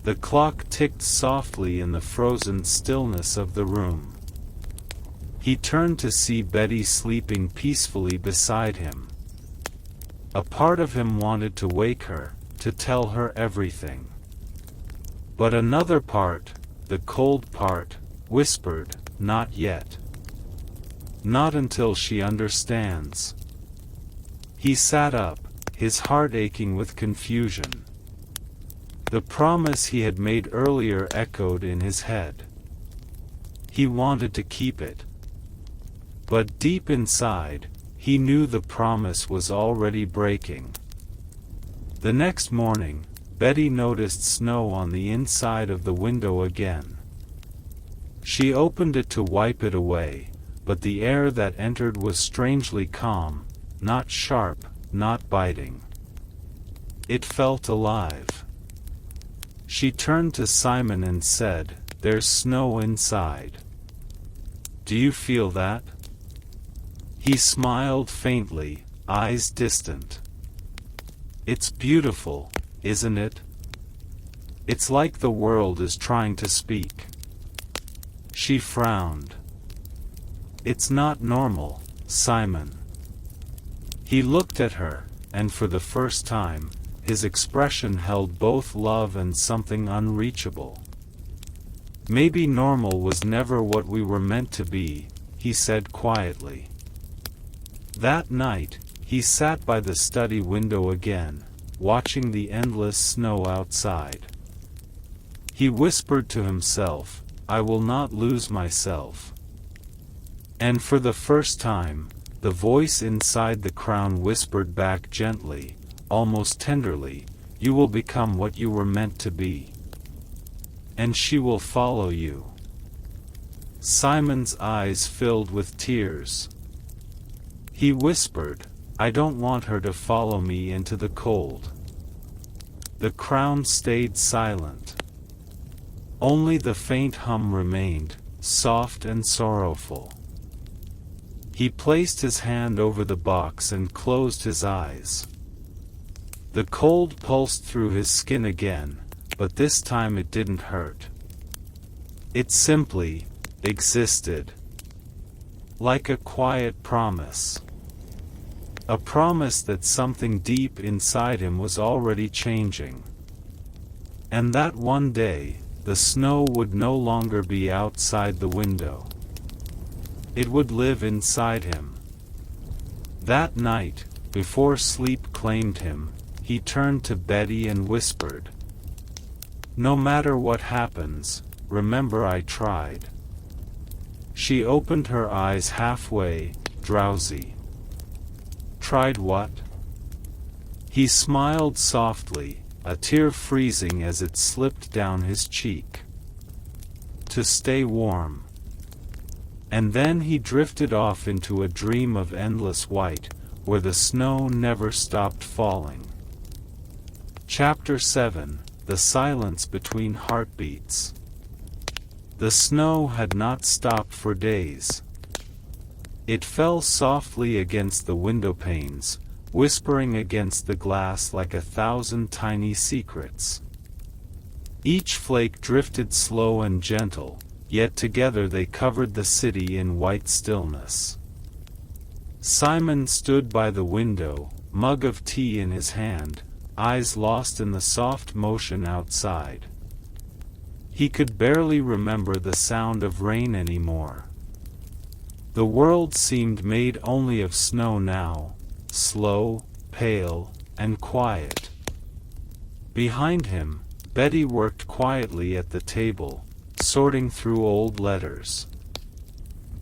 The clock ticked softly in the frozen stillness of the room. He turned to see Betty sleeping peacefully beside him. A part of him wanted to wake her, to tell her everything. But another part, the cold part, whispered, not yet. Not until she understands. He sat up, his heart aching with confusion. The promise he had made earlier echoed in his head. He wanted to keep it. But deep inside, he knew the promise was already breaking. The next morning, Betty noticed snow on the inside of the window again. She opened it to wipe it away, but the air that entered was strangely calm, not sharp, not biting. It felt alive. She turned to Simon and said, "There's snow inside. Do you feel that?" He smiled faintly, eyes distant. "It's beautiful, isn't it? It's like the world is trying to speak." She frowned. "It's not normal, Simon." He looked at her, and for the first time, his expression held both love and something unreachable. "Maybe normal was never what we were meant to be," he said quietly. That night, he sat by the study window again, watching the endless snow outside. He whispered to himself, "I will not lose myself." And for the first time, the voice inside the crown whispered back gently, almost tenderly, "You will become what you were meant to be. And she will follow you." Simon's eyes filled with tears. He whispered, "I don't want her to follow me into the cold." The crown stayed silent. Only the faint hum remained, soft and sorrowful. He placed his hand over the box and closed his eyes. The cold pulsed through his skin again, but this time it didn't hurt. It simply existed. Like a quiet promise. A promise that something deep inside him was already changing. And that one day, the snow would no longer be outside the window. It would live inside him. That night, before sleep claimed him, he turned to Betty and whispered, "No matter what happens, remember I tried." She opened her eyes halfway, drowsy. "Tried what?" He smiled softly, a tear freezing as it slipped down his cheek. "To stay warm." And then he drifted off into a dream of endless white, where the snow never stopped falling. Chapter 7: The Silence Between Heartbeats. The snow had not stopped for days. It fell softly against the window panes, whispering against the glass like 1,000 tiny secrets. Each flake drifted slow and gentle, yet together they covered the city in white stillness. Simon stood by the window, mug of tea in his hand, eyes lost in the soft motion outside. He could barely remember the sound of rain anymore. The world seemed made only of snow now, slow, pale, and quiet. Behind him, Betty worked quietly at the table, sorting through old letters.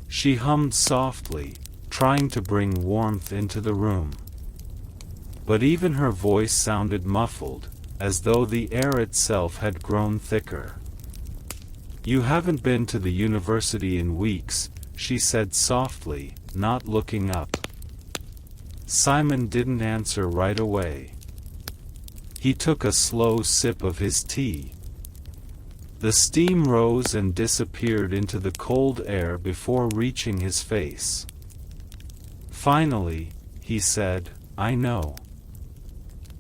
She hummed softly, trying to bring warmth into the room. But even her voice sounded muffled, as though the air itself had grown thicker. "You haven't been to the university in weeks," she said softly, not looking up. Simon didn't answer right away. He took a slow sip of his tea. The steam rose and disappeared into the cold air before reaching his face. Finally, he said, "I know.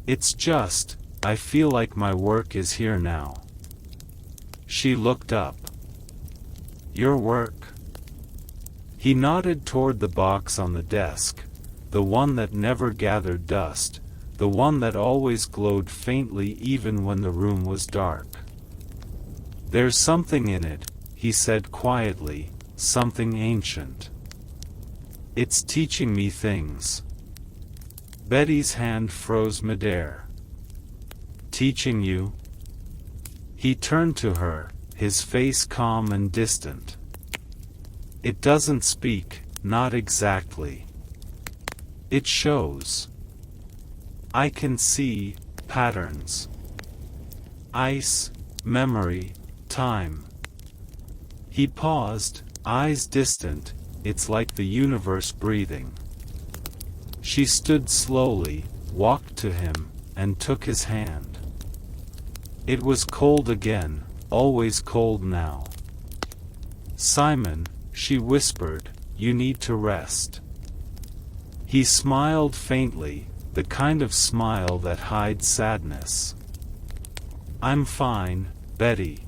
It's just, I feel like my work is here now." She looked up. "Your work?" He nodded toward the box on the desk, the one that never gathered dust, the one that always glowed faintly even when the room was dark. "There's something in it," he said quietly, "something ancient. It's teaching me things." Betty's hand froze midair. "Teaching you?" He turned to her, his face calm and distant. "It doesn't speak, not exactly. It shows. I can see patterns. Ice, memory, time." He paused, eyes distant. "It's like the universe breathing." She stood slowly, walked to him, and took his hand. It was cold again, always cold now. "Simon," she whispered, "you need to rest." He smiled faintly, the kind of smile that hides sadness. "I'm fine, Betty.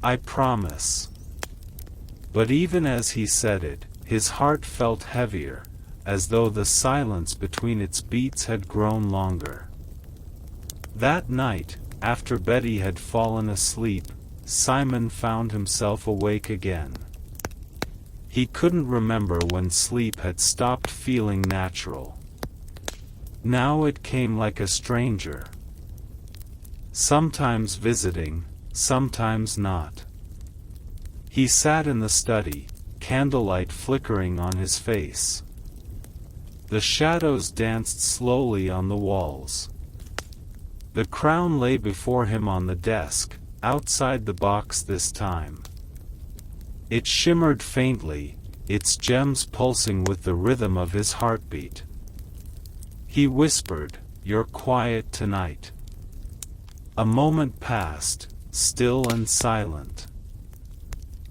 I promise." But even as he said it, his heart felt heavier, as though the silence between its beats had grown longer. That night, after Betty had fallen asleep, Simon found himself awake again. He couldn't remember when sleep had stopped feeling natural. Now it came like a stranger. Sometimes visiting, sometimes not. He sat in the study, candlelight flickering on his face. The shadows danced slowly on the walls. The crown lay before him on the desk, outside the box this time. It shimmered faintly, its gems pulsing with the rhythm of his heartbeat. He whispered, "You're quiet tonight." A moment passed, still and silent.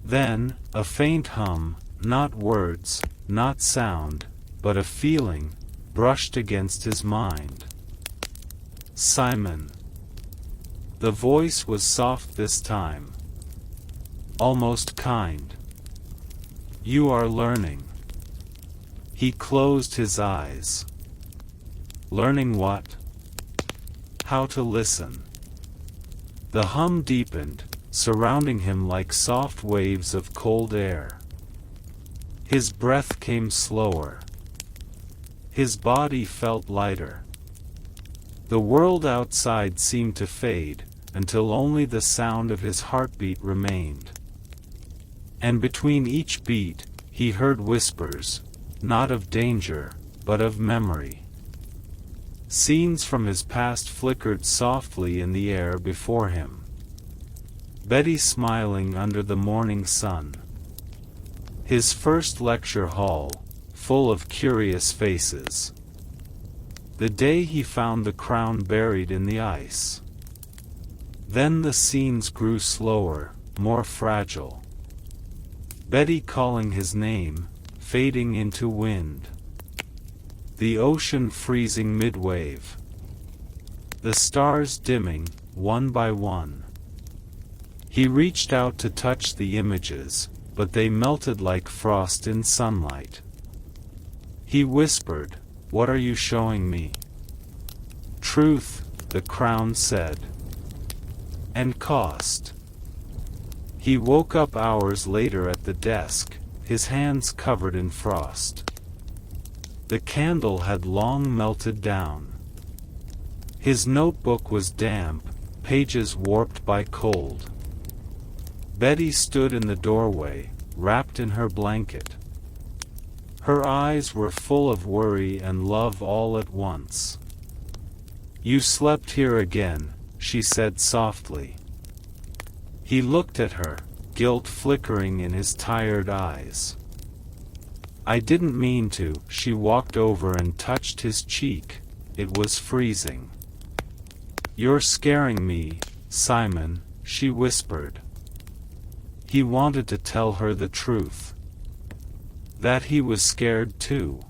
Then, a faint hum, not words, not sound, but a feeling, brushed against his mind. "Simon." The voice was soft this time. Almost kind. "You are learning." He closed his eyes. "Learning what?" "How to listen." The hum deepened, surrounding him like soft waves of cold air. His breath came slower. His body felt lighter. The world outside seemed to fade, until only the sound of his heartbeat remained. And between each beat, he heard whispers, not of danger, but of memory. Scenes from his past flickered softly in the air before him. Betty smiling under the morning sun. His first lecture hall, full of curious faces. The day he found the crown buried in the ice. Then the scenes grew slower, more fragile. Betty calling his name, fading into wind. The ocean freezing mid-wave. The stars dimming, one by one. He reached out to touch the images, but they melted like frost in sunlight. He whispered, "What are you showing me?" "Truth," the crown said. "And cost." He woke up hours later at the desk, his hands covered in frost. The candle had long melted down. His notebook was damp, pages warped by cold. Betty stood in the doorway, wrapped in her blanket. Her eyes were full of worry and love all at once. "You slept here again," she said softly. He looked at her, guilt flickering in his tired eyes. "I didn't mean to." She walked over and touched his cheek. It was freezing. "You're scaring me, Simon," she whispered. He wanted to tell her the truth. That he was scared too.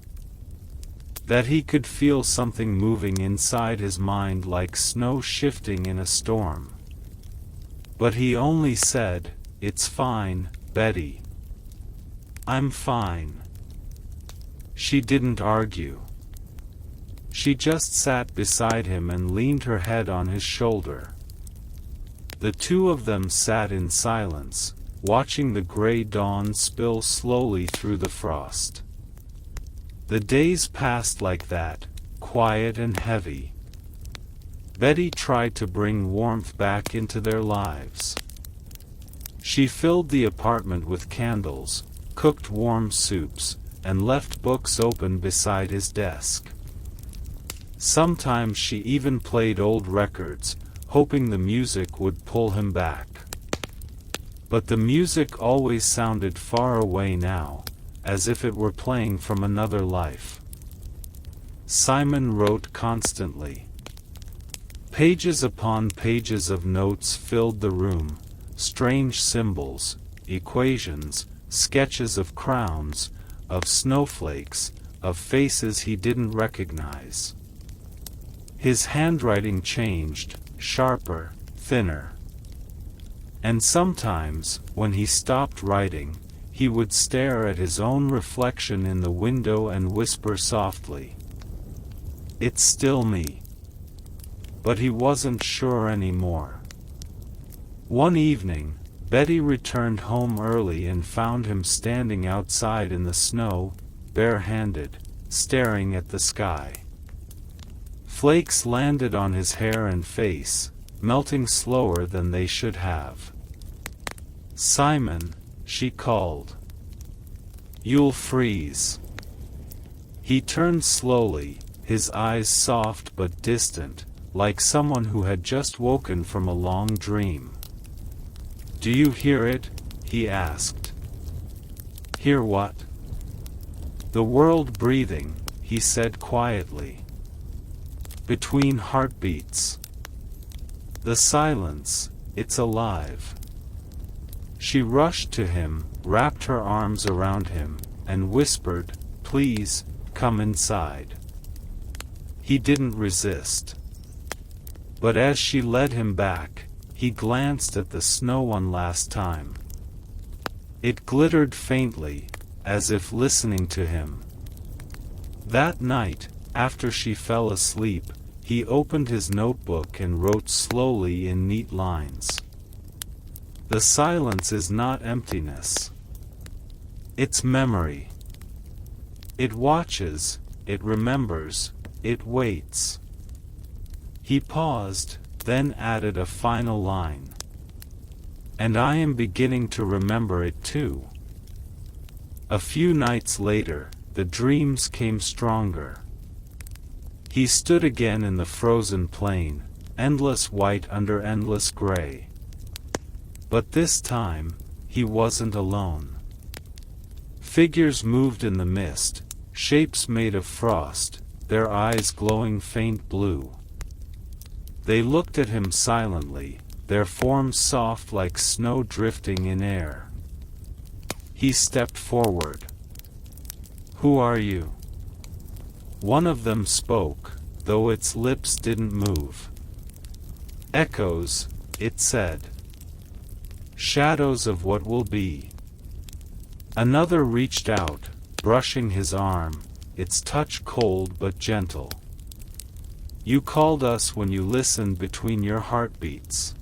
That he could feel something moving inside his mind like snow shifting in a storm. But he only said, "It's fine, Betty. I'm fine." She didn't argue. She just sat beside him and leaned her head on his shoulder. The two of them sat in silence, watching the gray dawn spill slowly through the frost. The days passed like that, quiet and heavy. Betty tried to bring warmth back into their lives. She filled the apartment with candles, cooked warm soups, and left books open beside his desk. Sometimes she even played old records, hoping the music would pull him back. But the music always sounded far away now, as if it were playing from another life. Simon wrote constantly. Pages upon pages of notes filled the room, strange symbols, equations, sketches of crowns, of snowflakes, of faces he didn't recognize. His handwriting changed, sharper, thinner. And sometimes, when he stopped writing, he would stare at his own reflection in the window and whisper softly, "It's still me." But he wasn't sure anymore. One evening, Betty returned home early and found him standing outside in the snow, bare-handed, staring at the sky. Flakes landed on his hair and face, melting slower than they should have. "Simon," she called. "You'll freeze." He turned slowly, his eyes soft but distant, like someone who had just woken from a long dream. "Do you hear it?" he asked. "Hear what?" "The world breathing," he said quietly. "Between heartbeats. The silence, it's alive." She rushed to him, wrapped her arms around him, and whispered, "Please, come inside." He didn't resist. But as she led him back, he glanced at the snow one last time. It glittered faintly, as if listening to him. That night, after she fell asleep, he opened his notebook and wrote slowly in neat lines. "The silence is not emptiness. It's memory. It watches, it remembers, it waits." He paused, then added a final line. "And I am beginning to remember it too." A few nights later, the dreams came stronger. He stood again in the frozen plain, endless white under endless gray. But this time, he wasn't alone. Figures moved in the mist, shapes made of frost, their eyes glowing faint blue. They looked at him silently, their forms soft like snow drifting in air. He stepped forward. "Who are you?" One of them spoke, though its lips didn't move. "Echoes," it said. "Shadows of what will be." Another reached out, brushing his arm, its touch cold but gentle. "You called us when you listened between your heartbeats."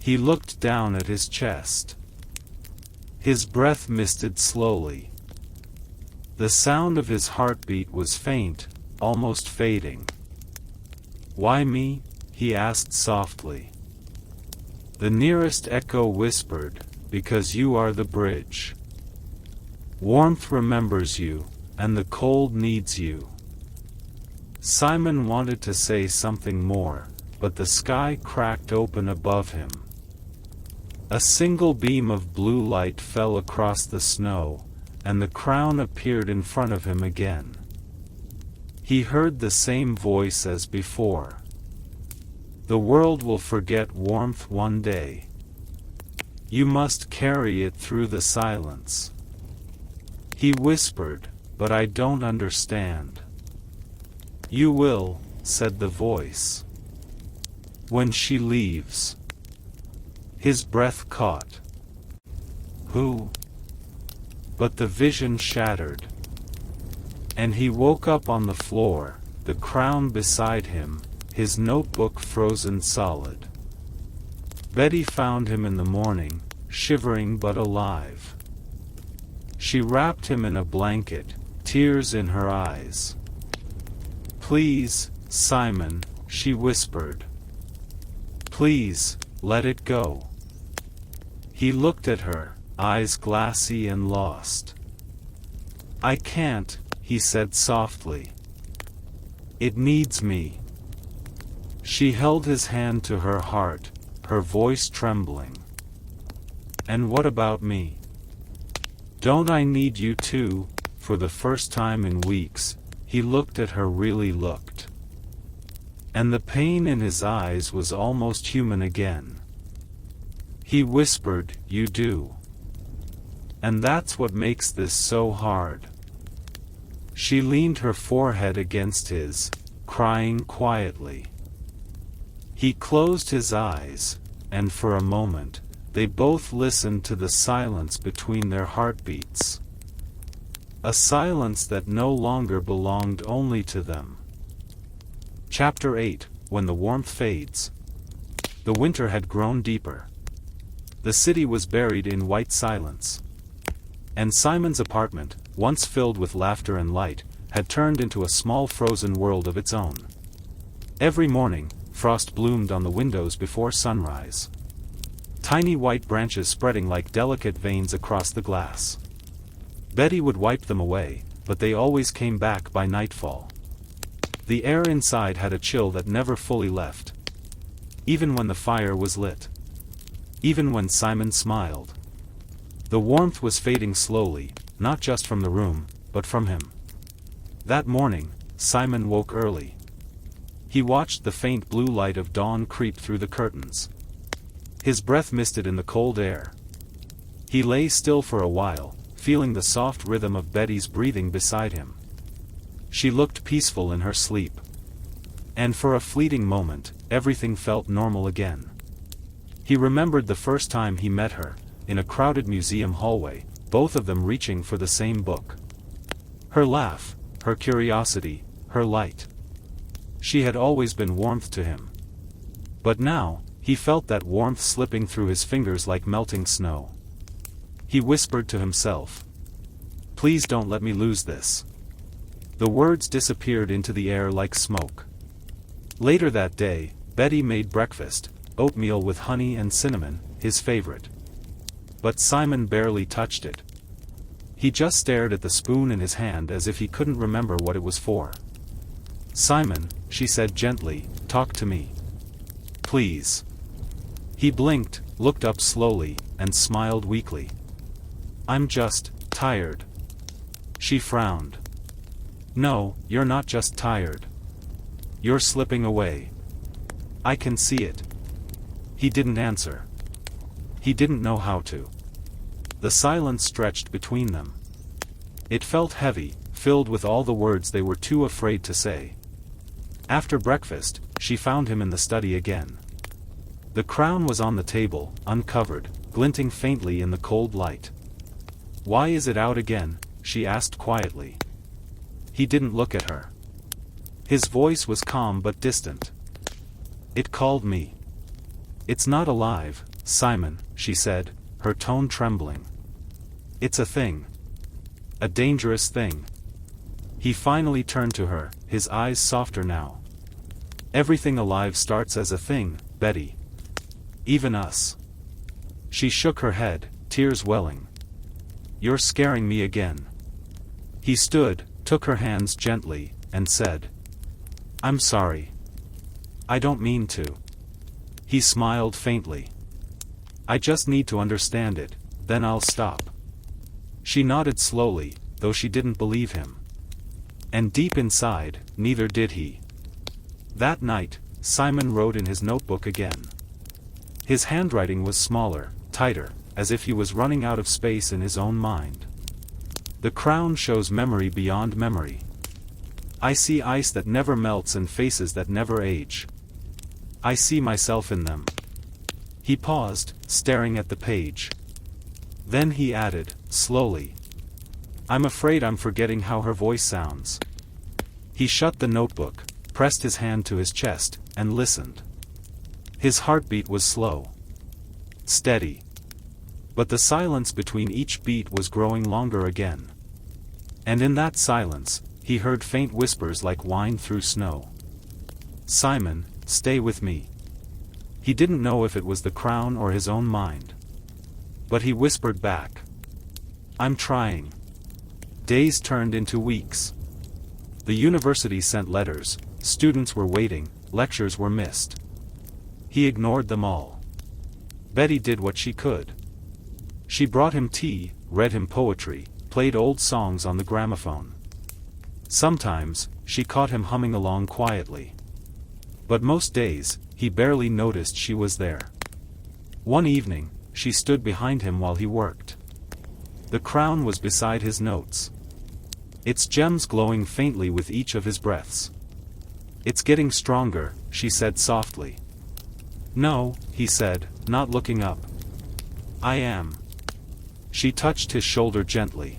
He looked down at his chest. His breath misted slowly. The sound of his heartbeat was faint, almost fading. "Why me?" he asked softly. The nearest echo whispered, "Because you are the bridge. Warmth remembers you, and the cold needs you." Simon wanted to say something more, but the sky cracked open above him. A single beam of blue light fell across the snow, and the crown appeared in front of him again. He heard the same voice as before. The world will forget warmth one day. You must carry it through the silence. He whispered, but I don't understand. You will, said the voice. When she leaves. His breath caught. Who? But the vision shattered. And he woke up on the floor, the crown beside him, his notebook frozen solid. Betty found him in the morning, shivering but alive. She wrapped him in a blanket, tears in her eyes. Please, Simon, she whispered. Please, let it go. He looked at her, eyes glassy and lost. I can't, he said softly. It needs me. She held his hand to her heart, her voice trembling. And what about me? Don't I need you too? For the first time in weeks, he looked at her, really looked. And the pain in his eyes was almost human again. He whispered, you do. And that's what makes this so hard. She leaned her forehead against his, crying quietly. He closed his eyes, and for a moment, they both listened to the silence between their heartbeats. A silence that no longer belonged only to them. Chapter 8, When the Warmth Fades. The winter had grown deeper. The city was buried in white silence. And Simon's apartment, once filled with laughter and light, had turned into a small frozen world of its own. Every morning, frost bloomed on the windows before sunrise. Tiny white branches spreading like delicate veins across the glass. Betty would wipe them away, but they always came back by nightfall. The air inside had a chill that never fully left. Even when the fire was lit. Even when Simon smiled. The warmth was fading slowly, not just from the room, but from him. That morning, Simon woke early. He watched the faint blue light of dawn creep through the curtains. His breath misted in the cold air. He lay still for a while, feeling the soft rhythm of Betty's breathing beside him. She looked peaceful in her sleep. And for a fleeting moment, everything felt normal again. He remembered the first time he met her, in a crowded museum hallway, both of them reaching for the same book. Her laugh, her curiosity, her light. She had always been warmth to him. But now, he felt that warmth slipping through his fingers like melting snow. He whispered to himself. Please don't let me lose this. The words disappeared into the air like smoke. Later that day, Betty made breakfast, oatmeal with honey and cinnamon, his favorite. But Simon barely touched it. He just stared at the spoon in his hand as if he couldn't remember what it was for. Simon, she said gently, talk to me. Please. He blinked, looked up slowly, and smiled weakly. I'm just tired. She frowned. No, you're not just tired. You're slipping away. I can see it. He didn't answer. He didn't know how to. The silence stretched between them. It felt heavy, filled with all the words they were too afraid to say. After breakfast, she found him in the study again. The crown was on the table, uncovered, glinting faintly in the cold light. Why is it out again? She asked quietly. He didn't look at her. His voice was calm but distant. It called me. It's not alive, Simon, she said, her tone trembling. It's a thing. A dangerous thing. He finally turned to her, his eyes softer now. Everything alive starts as a thing, Betty. Even us. She shook her head, tears welling. You're scaring me again. He stood, took her hands gently, and said, I'm sorry. I don't mean to. He smiled faintly. I just need to understand it, then I'll stop. She nodded slowly, though she didn't believe him. And deep inside, neither did he. That night, Simon wrote in his notebook again. His handwriting was smaller, tighter, as if he was running out of space in his own mind. The crown shows memory beyond memory. I see ice that never melts and faces that never age. I see myself in them. He paused, staring at the page. Then he added, slowly. I'm afraid I'm forgetting how her voice sounds. He shut the notebook, pressed his hand to his chest, and listened. His heartbeat was slow. Steady. But the silence between each beat was growing longer again. And in that silence, he heard faint whispers like wine through snow. Simon, stay with me. He didn't know if it was the crown or his own mind. But he whispered back. I'm trying. Days turned into weeks. The university sent letters, students were waiting, lectures were missed. He ignored them all. Betty did what she could. She brought him tea, read him poetry, played old songs on the gramophone. Sometimes, she caught him humming along quietly. But most days, he barely noticed she was there. One evening, she stood behind him while he worked. The crown was beside his notes. Its gems glowing faintly with each of his breaths. It's getting stronger, she said softly. No, he said, not looking up. I am. She touched his shoulder gently.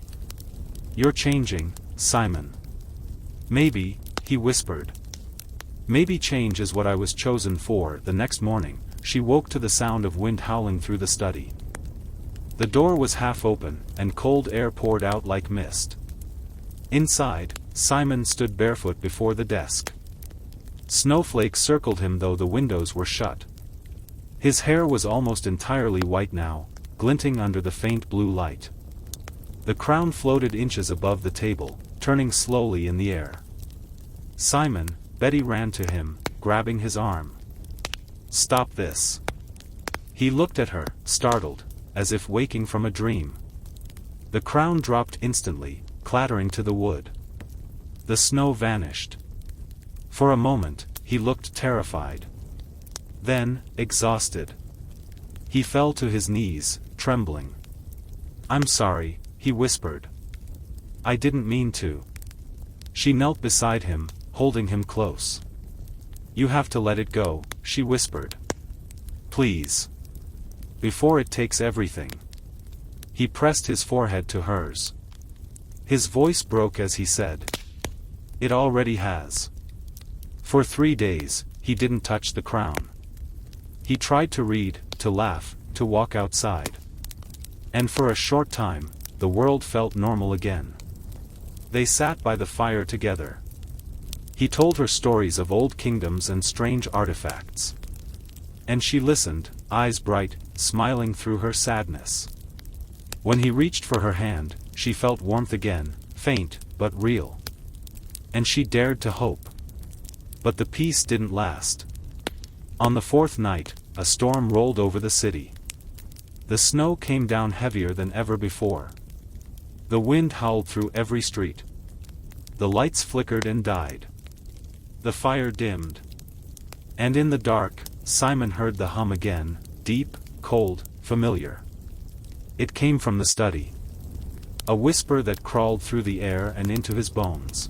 You're changing, Simon. Maybe, he whispered. Maybe change is what I was chosen for. The next morning, she woke to the sound of wind howling through the study. The door was half open, and cold air poured out like mist. Inside, Simon stood barefoot before the desk. Snowflakes circled him though the windows were shut. His hair was almost entirely white now, glinting under the faint blue light. The crown floated inches above the table, turning slowly in the air. Simon, Betty ran to him, grabbing his arm. Stop this. He looked at her, startled, as if waking from a dream. The crown dropped instantly, clattering to the wood. The snow vanished. For a moment, he looked terrified. Then, exhausted. He fell to his knees, trembling. I'm sorry, he whispered. I didn't mean to. She knelt beside him, holding him close. You have to let it go, she whispered. Please. Before it takes everything. He pressed his forehead to hers. His voice broke as he said. It already has. For 3 days, he didn't touch the crown. He tried to read, to laugh, to walk outside. And for a short time, the world felt normal again. They sat by the fire together. He told her stories of old kingdoms and strange artifacts. And she listened, eyes bright, smiling through her sadness. When he reached for her hand, she felt warmth again, faint, but real. And she dared to hope. But the peace didn't last. On the 4th night, a storm rolled over the city. The snow came down heavier than ever before. The wind howled through every street. The lights flickered and died. The fire dimmed. And in the dark, Simon heard the hum again, deep, cold, familiar. It came from the study. A whisper that crawled through the air and into his bones.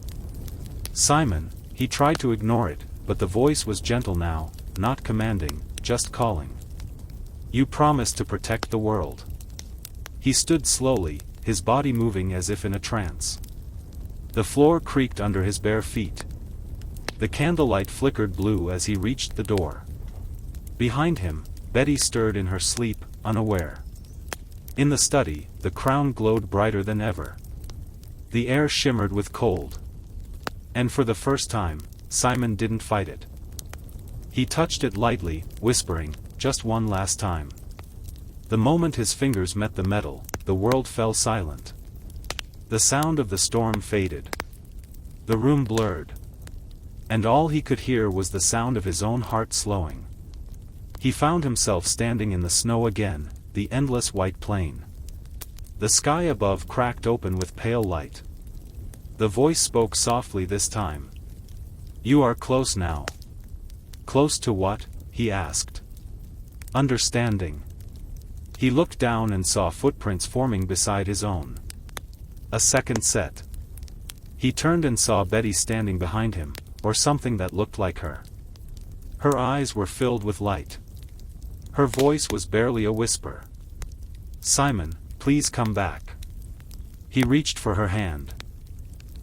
Simon, he tried to ignore it, but the voice was gentle now, not commanding, just calling. You promised to protect the world. He stood slowly, his body moving as if in a trance. The floor creaked under his bare feet. The candlelight flickered blue as he reached the door. Behind him, Betty stirred in her sleep, unaware. In the study, the crown glowed brighter than ever. The air shimmered with cold. And for the first time, Simon didn't fight it. He touched it lightly, whispering, just one last time. The moment his fingers met the metal, the world fell silent. The sound of the storm faded. The room blurred. And all he could hear was the sound of his own heart slowing. He found himself standing in the snow again, the endless white plain. The sky above cracked open with pale light. The voice spoke softly this time. "You are close now." "Close to what?" he asked. "Understanding." He looked down and saw footprints forming beside his own. A second set. He turned and saw Betty standing behind him, or something that looked like her. Her eyes were filled with light. Her voice was barely a whisper. "Simon, please come back." He reached for her hand.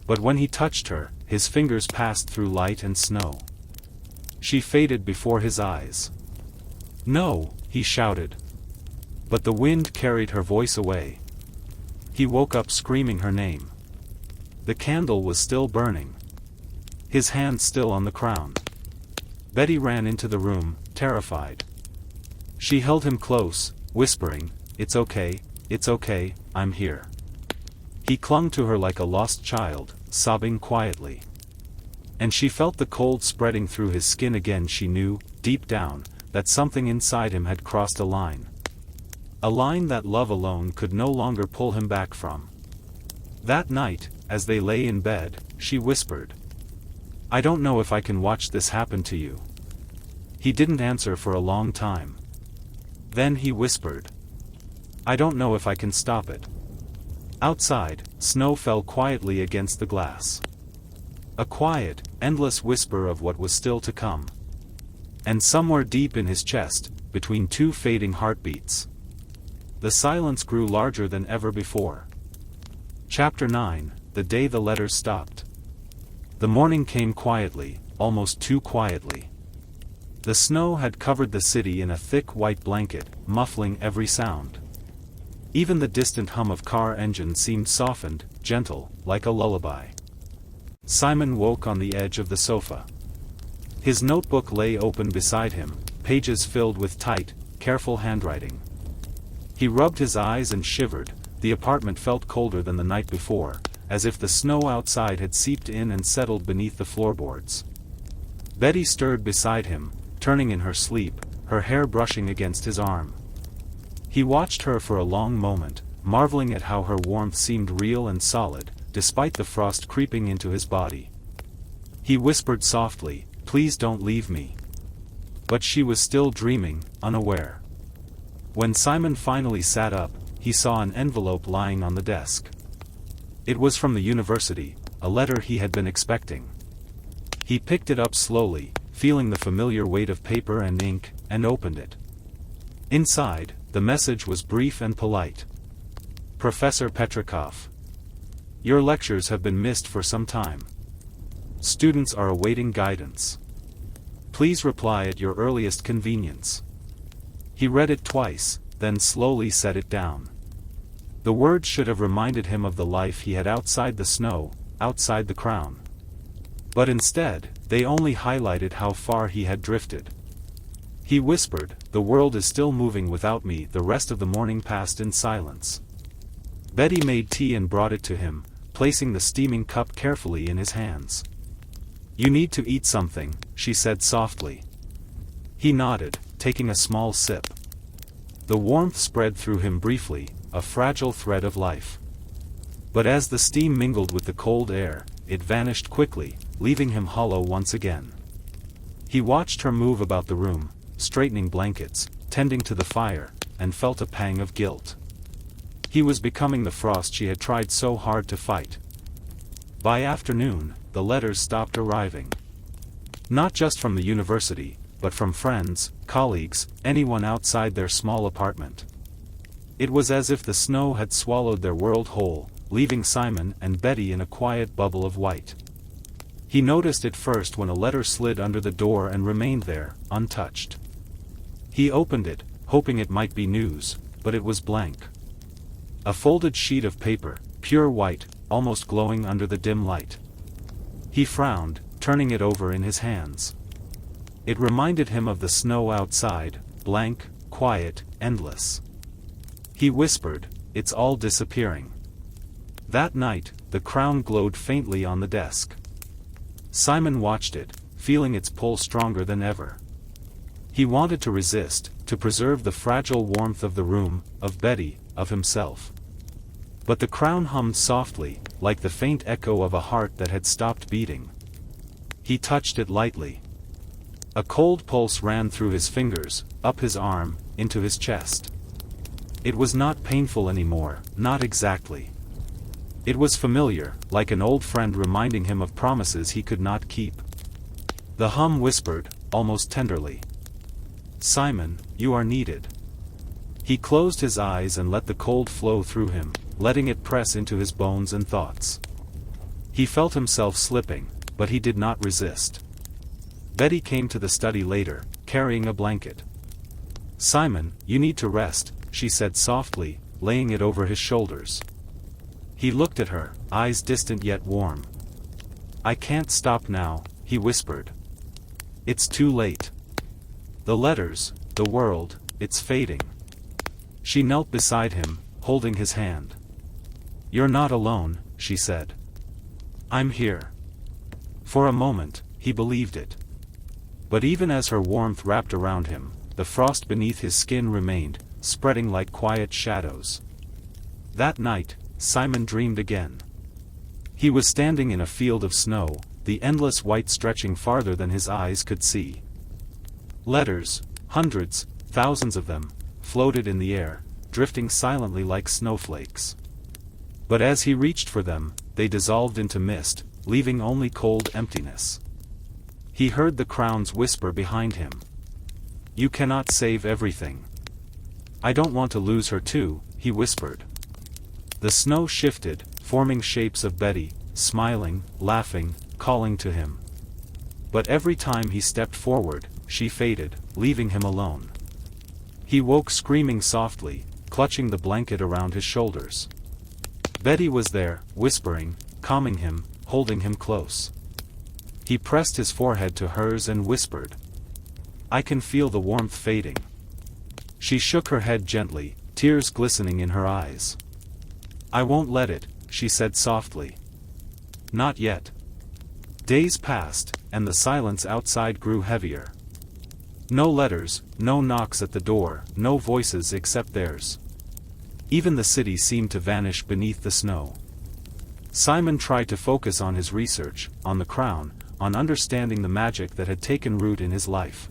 But when he touched her, his fingers passed through light and snow. She faded before his eyes. "No," he shouted. But the wind carried her voice away. He woke up screaming her name. The candle was still burning. His hand still on the crown. Betty ran into the room, terrified. She held him close, whispering, it's okay, I'm here." He clung to her like a lost child, sobbing quietly. And she felt the cold spreading through his skin again. She knew, deep down, that something inside him had crossed a line. A line that love alone could no longer pull him back from. That night, as they lay in bed, she whispered, "I don't know if I can watch this happen to you." He didn't answer for a long time. Then he whispered, "I don't know if I can stop it." Outside, snow fell quietly against the glass. A quiet, endless whisper of what was still to come. And somewhere deep in his chest, between two fading heartbeats, the silence grew larger than ever before. Chapter 9, The Day the Letters Stopped. The morning came quietly, almost too quietly. The snow had covered the city in a thick white blanket, muffling every sound. Even the distant hum of car engines seemed softened, gentle, like a lullaby. Simon woke on the edge of the sofa. His notebook lay open beside him, pages filled with tight, careful handwriting. He rubbed his eyes and shivered. The apartment felt colder than the night before, as if the snow outside had seeped in and settled beneath the floorboards. Betty stirred beside him, turning in her sleep, her hair brushing against his arm. He watched her for a long moment, marveling at how her warmth seemed real and solid, despite the frost creeping into his body. He whispered softly, "Please don't leave me." But she was still dreaming, unaware. When Simon finally sat up, he saw an envelope lying on the desk. It was from the university, a letter he had been expecting. He picked it up slowly, feeling the familiar weight of paper and ink, and opened it. Inside, the message was brief and polite. "Professor Petrikov. Your lectures have been missed for some time. Students are awaiting guidance. Please reply at your earliest convenience." He read it twice, then slowly set it down. The words should have reminded him of the life he had outside the snow, outside the crown. But instead, they only highlighted how far he had drifted. He whispered, "The world is still moving without me." The rest of the morning passed in silence. Betty made tea and brought it to him, placing the steaming cup carefully in his hands. "You need to eat something," she said softly. He nodded, taking a small sip. The warmth spread through him briefly, a fragile thread of life. But as the steam mingled with the cold air, it vanished quickly, leaving him hollow once again. He watched her move about the room, straightening blankets, tending to the fire, and felt a pang of guilt. He was becoming the frost she had tried so hard to fight. By afternoon, the letters stopped arriving. Not just from the university, but from friends, colleagues, anyone outside their small apartment. It was as if the snow had swallowed their world whole, leaving Simon and Betty in a quiet bubble of white. He noticed it first when a letter slid under the door and remained there, untouched. He opened it, hoping it might be news, but it was blank. A folded sheet of paper, pure white, almost glowing under the dim light. He frowned, turning it over in his hands. It reminded him of the snow outside, blank, quiet, endless. He whispered, "It's all disappearing." That night, the crown glowed faintly on the desk. Simon watched it, feeling its pull stronger than ever. He wanted to resist, to preserve the fragile warmth of the room, of Betty, of himself. But the crown hummed softly, like the faint echo of a heart that had stopped beating. He touched it lightly. A cold pulse ran through his fingers, up his arm, into his chest. It was not painful anymore, not exactly. It was familiar, like an old friend reminding him of promises he could not keep. The hum whispered, almost tenderly. "Simon, you are needed." He closed his eyes and let the cold flow through him, letting it press into his bones and thoughts. He felt himself slipping, but he did not resist. Betty came to the study later, carrying a blanket. "Simon, you need to rest," she said softly, laying it over his shoulders. He looked at her, eyes distant yet warm. "I can't stop now," he whispered. "It's too late. The letters, the world, it's fading." She knelt beside him, holding his hand. "You're not alone," she said. "I'm here." For a moment, he believed it. But even as her warmth wrapped around him, the frost beneath his skin remained, spreading like quiet shadows. That night, Simon dreamed again. He was standing in a field of snow, the endless white stretching farther than his eyes could see. Letters, hundreds, thousands of them, floated in the air, drifting silently like snowflakes. But as he reached for them, they dissolved into mist, leaving only cold emptiness. He heard the crowns whisper behind him. "You cannot save everything." "I don't want to lose her too," he whispered. The snow shifted, forming shapes of Betty, smiling, laughing, calling to him. But every time he stepped forward, she faded, leaving him alone. He woke screaming softly, clutching the blanket around his shoulders. Betty was there, whispering, calming him, holding him close. He pressed his forehead to hers and whispered, "I can feel the warmth fading." She shook her head gently, tears glistening in her eyes. "I won't let it," she said softly. "Not yet." Days passed, and the silence outside grew heavier. No letters, no knocks at the door, no voices except theirs. Even the city seemed to vanish beneath the snow. Simon tried to focus on his research, on the crown, on understanding the magic that had taken root in his life.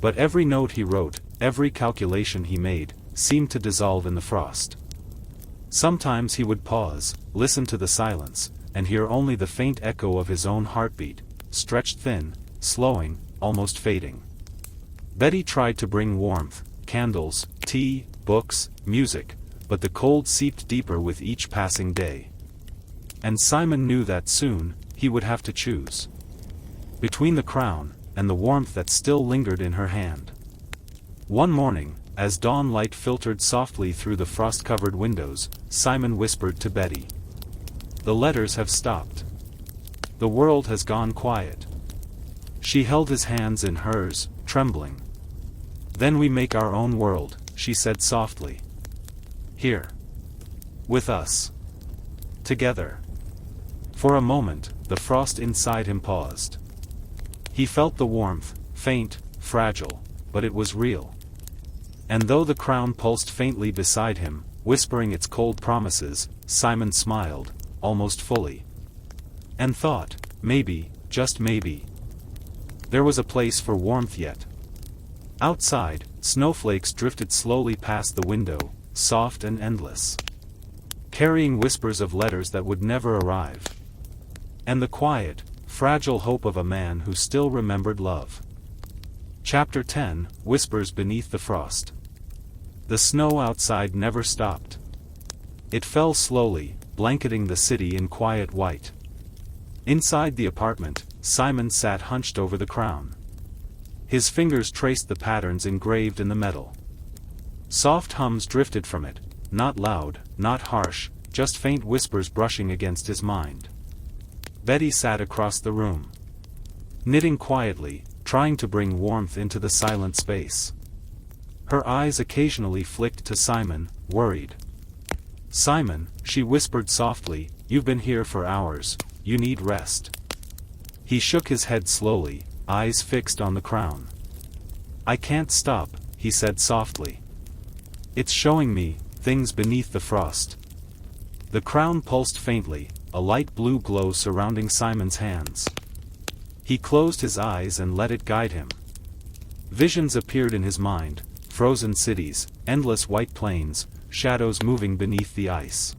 But every note he wrote, every calculation he made, seemed to dissolve in the frost. Sometimes he would pause, listen to the silence, and hear only the faint echo of his own heartbeat, stretched thin, slowing, almost fading. Betty tried to bring warmth, candles, tea, books, music, but the cold seeped deeper with each passing day. And Simon knew that soon, he would have to choose. Between the crown, and the warmth that still lingered in her hand. One morning, as dawn light filtered softly through the frost-covered windows, Simon whispered to Betty, "The letters have stopped. The world has gone quiet." She held his hands in hers, trembling. "Then we make our own world," she said softly. "Here. With us. Together." For a moment, the frost inside him paused. He felt the warmth, faint, fragile, but it was real. And though the crown pulsed faintly beside him, whispering its cold promises, Simon smiled, almost fully. And thought, maybe, just maybe, there was a place for warmth yet. Outside, snowflakes drifted slowly past the window, soft and endless, carrying whispers of letters that would never arrive. And the quiet, fragile hope of a man who still remembered love. Chapter 10, Whispers Beneath the Frost. The snow outside never stopped. It fell slowly, blanketing the city in quiet white. Inside the apartment, Simon sat hunched over the crown. His fingers traced the patterns engraved in the metal. Soft hums drifted from it, not loud, not harsh, just faint whispers brushing against his mind. Betty sat across the room, knitting quietly, trying to bring warmth into the silent space. Her eyes occasionally flicked to Simon, worried. "Simon," she whispered softly, "you've been here for hours, you need rest." He shook his head slowly, eyes fixed on the crown. I can't stop, he said softly. It's showing me things beneath the frost. The crown pulsed faintly, a light blue glow surrounding Simon's hands. He closed his eyes and let it guide him. Visions appeared in his mind, frozen cities, endless white plains, shadows moving beneath the ice.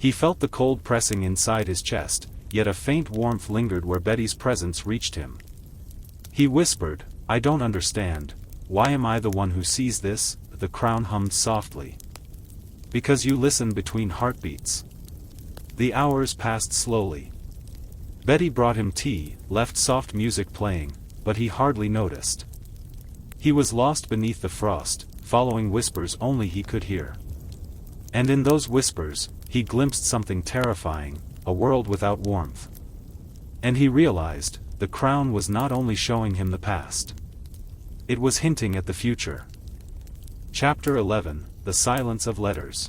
He felt the cold pressing inside his chest, yet a faint warmth lingered where Betty's presence reached him. He whispered, I don't understand. Why am I the one who sees this? The crown hummed softly. Because you listen between heartbeats. The hours passed slowly. Betty brought him tea, left soft music playing, but he hardly noticed. He was lost beneath the frost, following whispers only he could hear. And in those whispers, he glimpsed something terrifying, a world without warmth. And he realized, the crown was not only showing him the past. It was hinting at the future. Chapter 11, The Silence of Letters.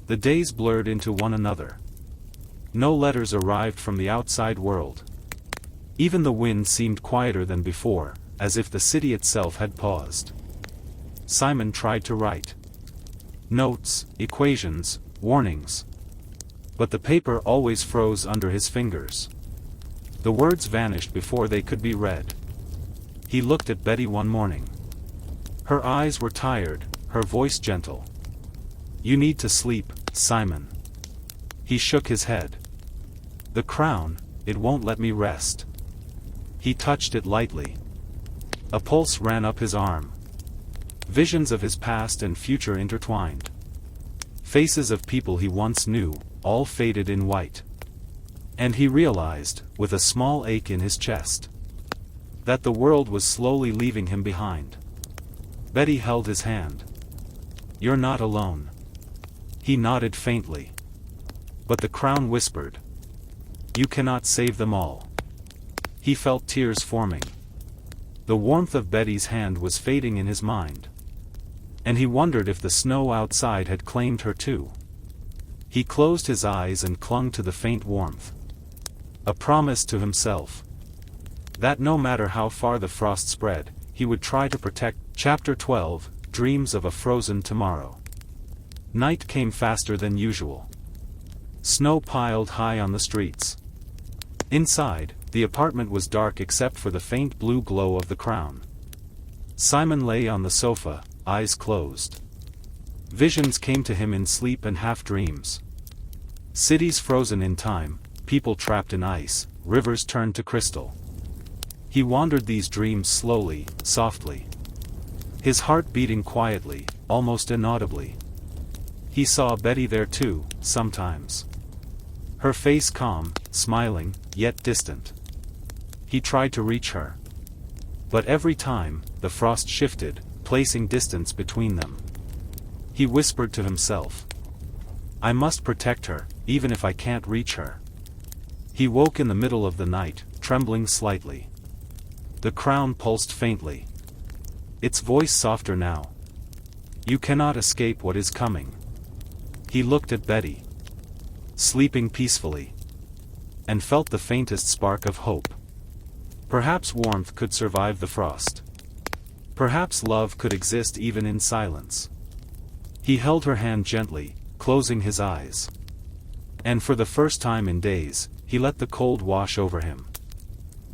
The days blurred into one another. No letters arrived from the outside world. Even the wind seemed quieter than before, as if the city itself had paused. Simon tried to write notes, equations, warnings. But the paper always froze under his fingers. The words vanished before they could be read. He looked at Betty one morning. Her eyes were tired, her voice gentle. You need to sleep, Simon. He shook his head. The crown, it won't let me rest. He touched it lightly. A pulse ran up his arm. Visions of his past and future intertwined. Faces of people he once knew, all faded in white. And he realized, with a small ache in his chest, that the world was slowly leaving him behind. Betty held his hand. You're not alone. He nodded faintly. But the crown whispered. You cannot save them all. He felt tears forming. The warmth of Betty's hand was fading in his mind. And he wondered if the snow outside had claimed her too. He closed his eyes and clung to the faint warmth. A promise to himself. That no matter how far the frost spread, he would try to protect. Chapter 12, Dreams of a Frozen Tomorrow. Night came faster than usual. Snow piled high on the streets. Inside, the apartment was dark except for the faint blue glow of the crown. Simon lay on the sofa, eyes closed. Visions came to him in sleep and half-dreams. Cities frozen in time, people trapped in ice, rivers turned to crystal. He wandered these dreams slowly, softly. His heart beating quietly, almost inaudibly. He saw Betty there too, sometimes. Her face calm, smiling, yet distant. He tried to reach her. But every time, the frost shifted, placing distance between them. He whispered to himself. I must protect her, even if I can't reach her. He woke in the middle of the night, trembling slightly. The crown pulsed faintly. Its voice softer now. You cannot escape what is coming. He looked at Betty. Sleeping peacefully. And felt the faintest spark of hope. Perhaps warmth could survive the frost. Perhaps love could exist even in silence. He held her hand gently, closing his eyes. And for the first time in days, he let the cold wash over him.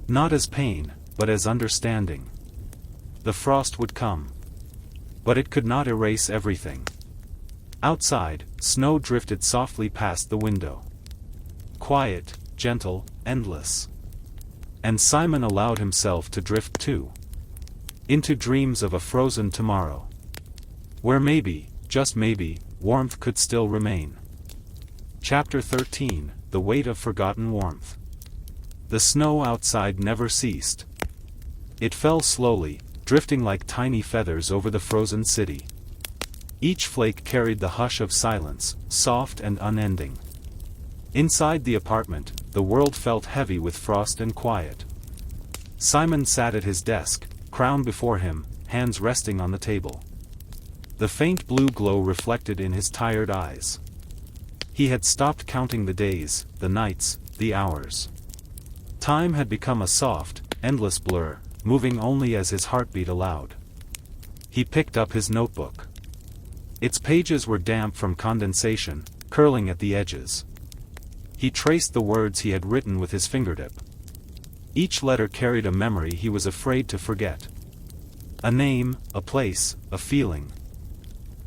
Not as pain, but as understanding. The frost would come. But it could not erase everything. Outside, snow drifted softly past the window. Quiet, gentle, endless. And Simon allowed himself to drift too. Into dreams of a frozen tomorrow. Where maybe, just maybe, warmth could still remain. Chapter 13, The Weight of Forgotten Warmth. The snow outside never ceased. It fell slowly, drifting like tiny feathers over the frozen city. Each flake carried the hush of silence, soft and unending. Inside the apartment, the world felt heavy with frost and quiet. Simon sat at his desk, crown before him, hands resting on the table. The faint blue glow reflected in his tired eyes. He had stopped counting the days, the nights, the hours. Time had become a soft, endless blur, moving only as his heartbeat allowed. He picked up his notebook. Its pages were damp from condensation, curling at the edges. He traced the words he had written with his fingertip. Each letter carried a memory he was afraid to forget. A name, a place, a feeling.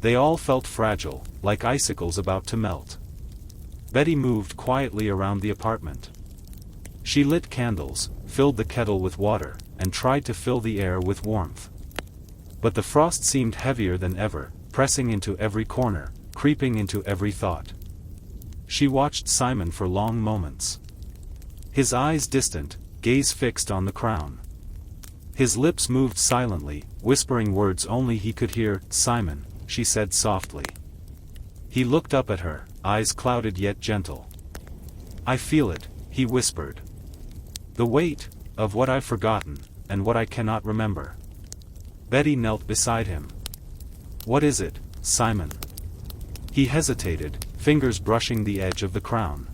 They all felt fragile, like icicles about to melt. Betty moved quietly around the apartment. She lit candles, filled the kettle with water, and tried to fill the air with warmth. But the frost seemed heavier than ever, pressing into every corner, creeping into every thought. She watched Simon for long moments. His eyes distant, gaze fixed on the crown. His lips moved silently, whispering words only he could hear. "Simon," she said softly. He looked up at her, eyes clouded yet gentle. "I feel it," he whispered. "The weight of what I've forgotten, and what I cannot remember." Betty knelt beside him. "What is it, Simon?" He hesitated, fingers brushing the edge of the crown.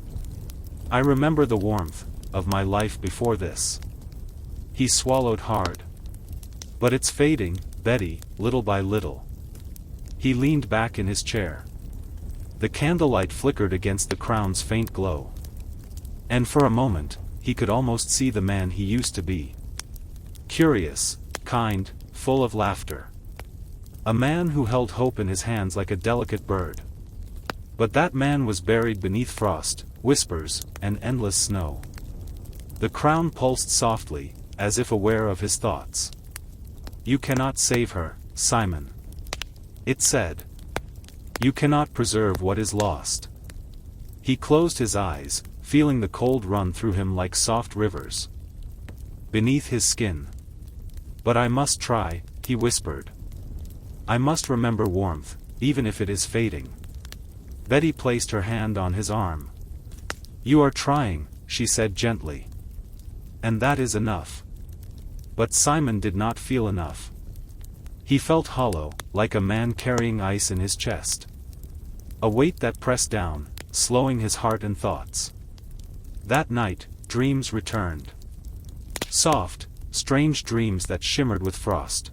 "I remember the warmth of my life before this." He swallowed hard. "But it's fading, Betty, little by little." He leaned back in his chair. The candlelight flickered against the crown's faint glow. And for a moment, he could almost see the man he used to be. Curious, kind, full of laughter. A man who held hope in his hands like a delicate bird. But that man was buried beneath frost, whispers, and endless snow. The crown pulsed softly, as if aware of his thoughts. "You cannot save her, Simon," it said. "You cannot preserve what is lost." He closed his eyes, feeling the cold run through him like soft rivers beneath his skin. "But I must try," he whispered. "I must remember warmth, even if it is fading." Betty placed her hand on his arm. "You are trying," she said gently. "And that is enough." But Simon did not feel enough. He felt hollow, like a man carrying ice in his chest. A weight that pressed down, slowing his heart and thoughts. That night, dreams returned. Soft, strange dreams that shimmered with frost.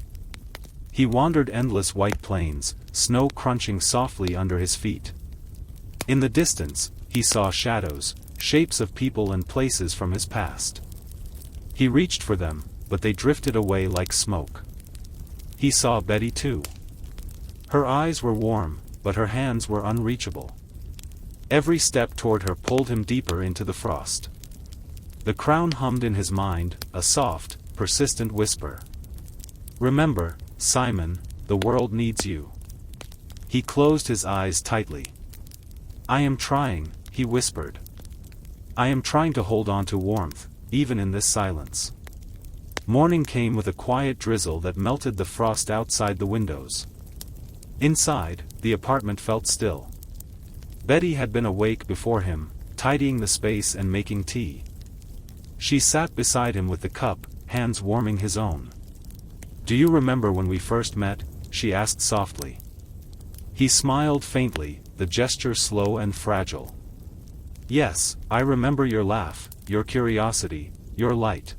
He wandered endless white plains, snow crunching softly under his feet. In the distance, he saw shadows, shapes of people and places from his past. He reached for them, but they drifted away like smoke. He saw Betty too. Her eyes were warm, but her hands were unreachable. Every step toward her pulled him deeper into the frost. The crown hummed in his mind, a soft, persistent whisper. "Remember, Simon, the world needs you." He closed his eyes tightly. "I am trying," he whispered. "I am trying to hold on to warmth, even in this silence." Morning came with a quiet drizzle that melted the frost outside the windows. Inside, the apartment felt still. Betty had been awake before him, tidying the space and making tea. She sat beside him with the cup, hands warming his own. "Do you remember when we first met?" she asked softly. He smiled faintly, the gesture slow and fragile. "Yes, I remember your laugh, your curiosity, your light."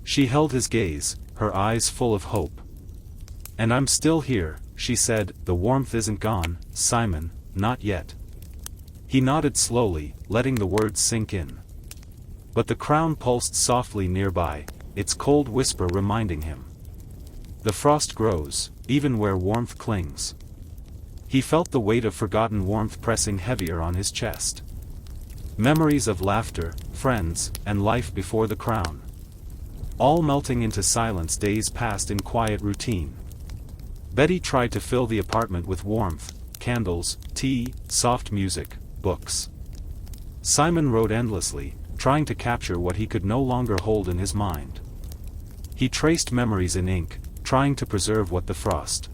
She held his gaze, her eyes full of hope. "And I'm still here," she said. "The warmth isn't gone, Simon, not yet." He nodded slowly, letting the words sink in. But the crown pulsed softly nearby, its cold whisper reminding him. The frost grows, even where warmth clings. He felt the weight of forgotten warmth pressing heavier on his chest. Memories of laughter, friends, and life before the crown. All melting into silence. Days passed in quiet routine. Betty tried to fill the apartment with warmth, candles, tea, soft music, books. Simon wrote endlessly, trying to capture what he could no longer hold in his mind. He traced memories in ink, trying to preserve what the frost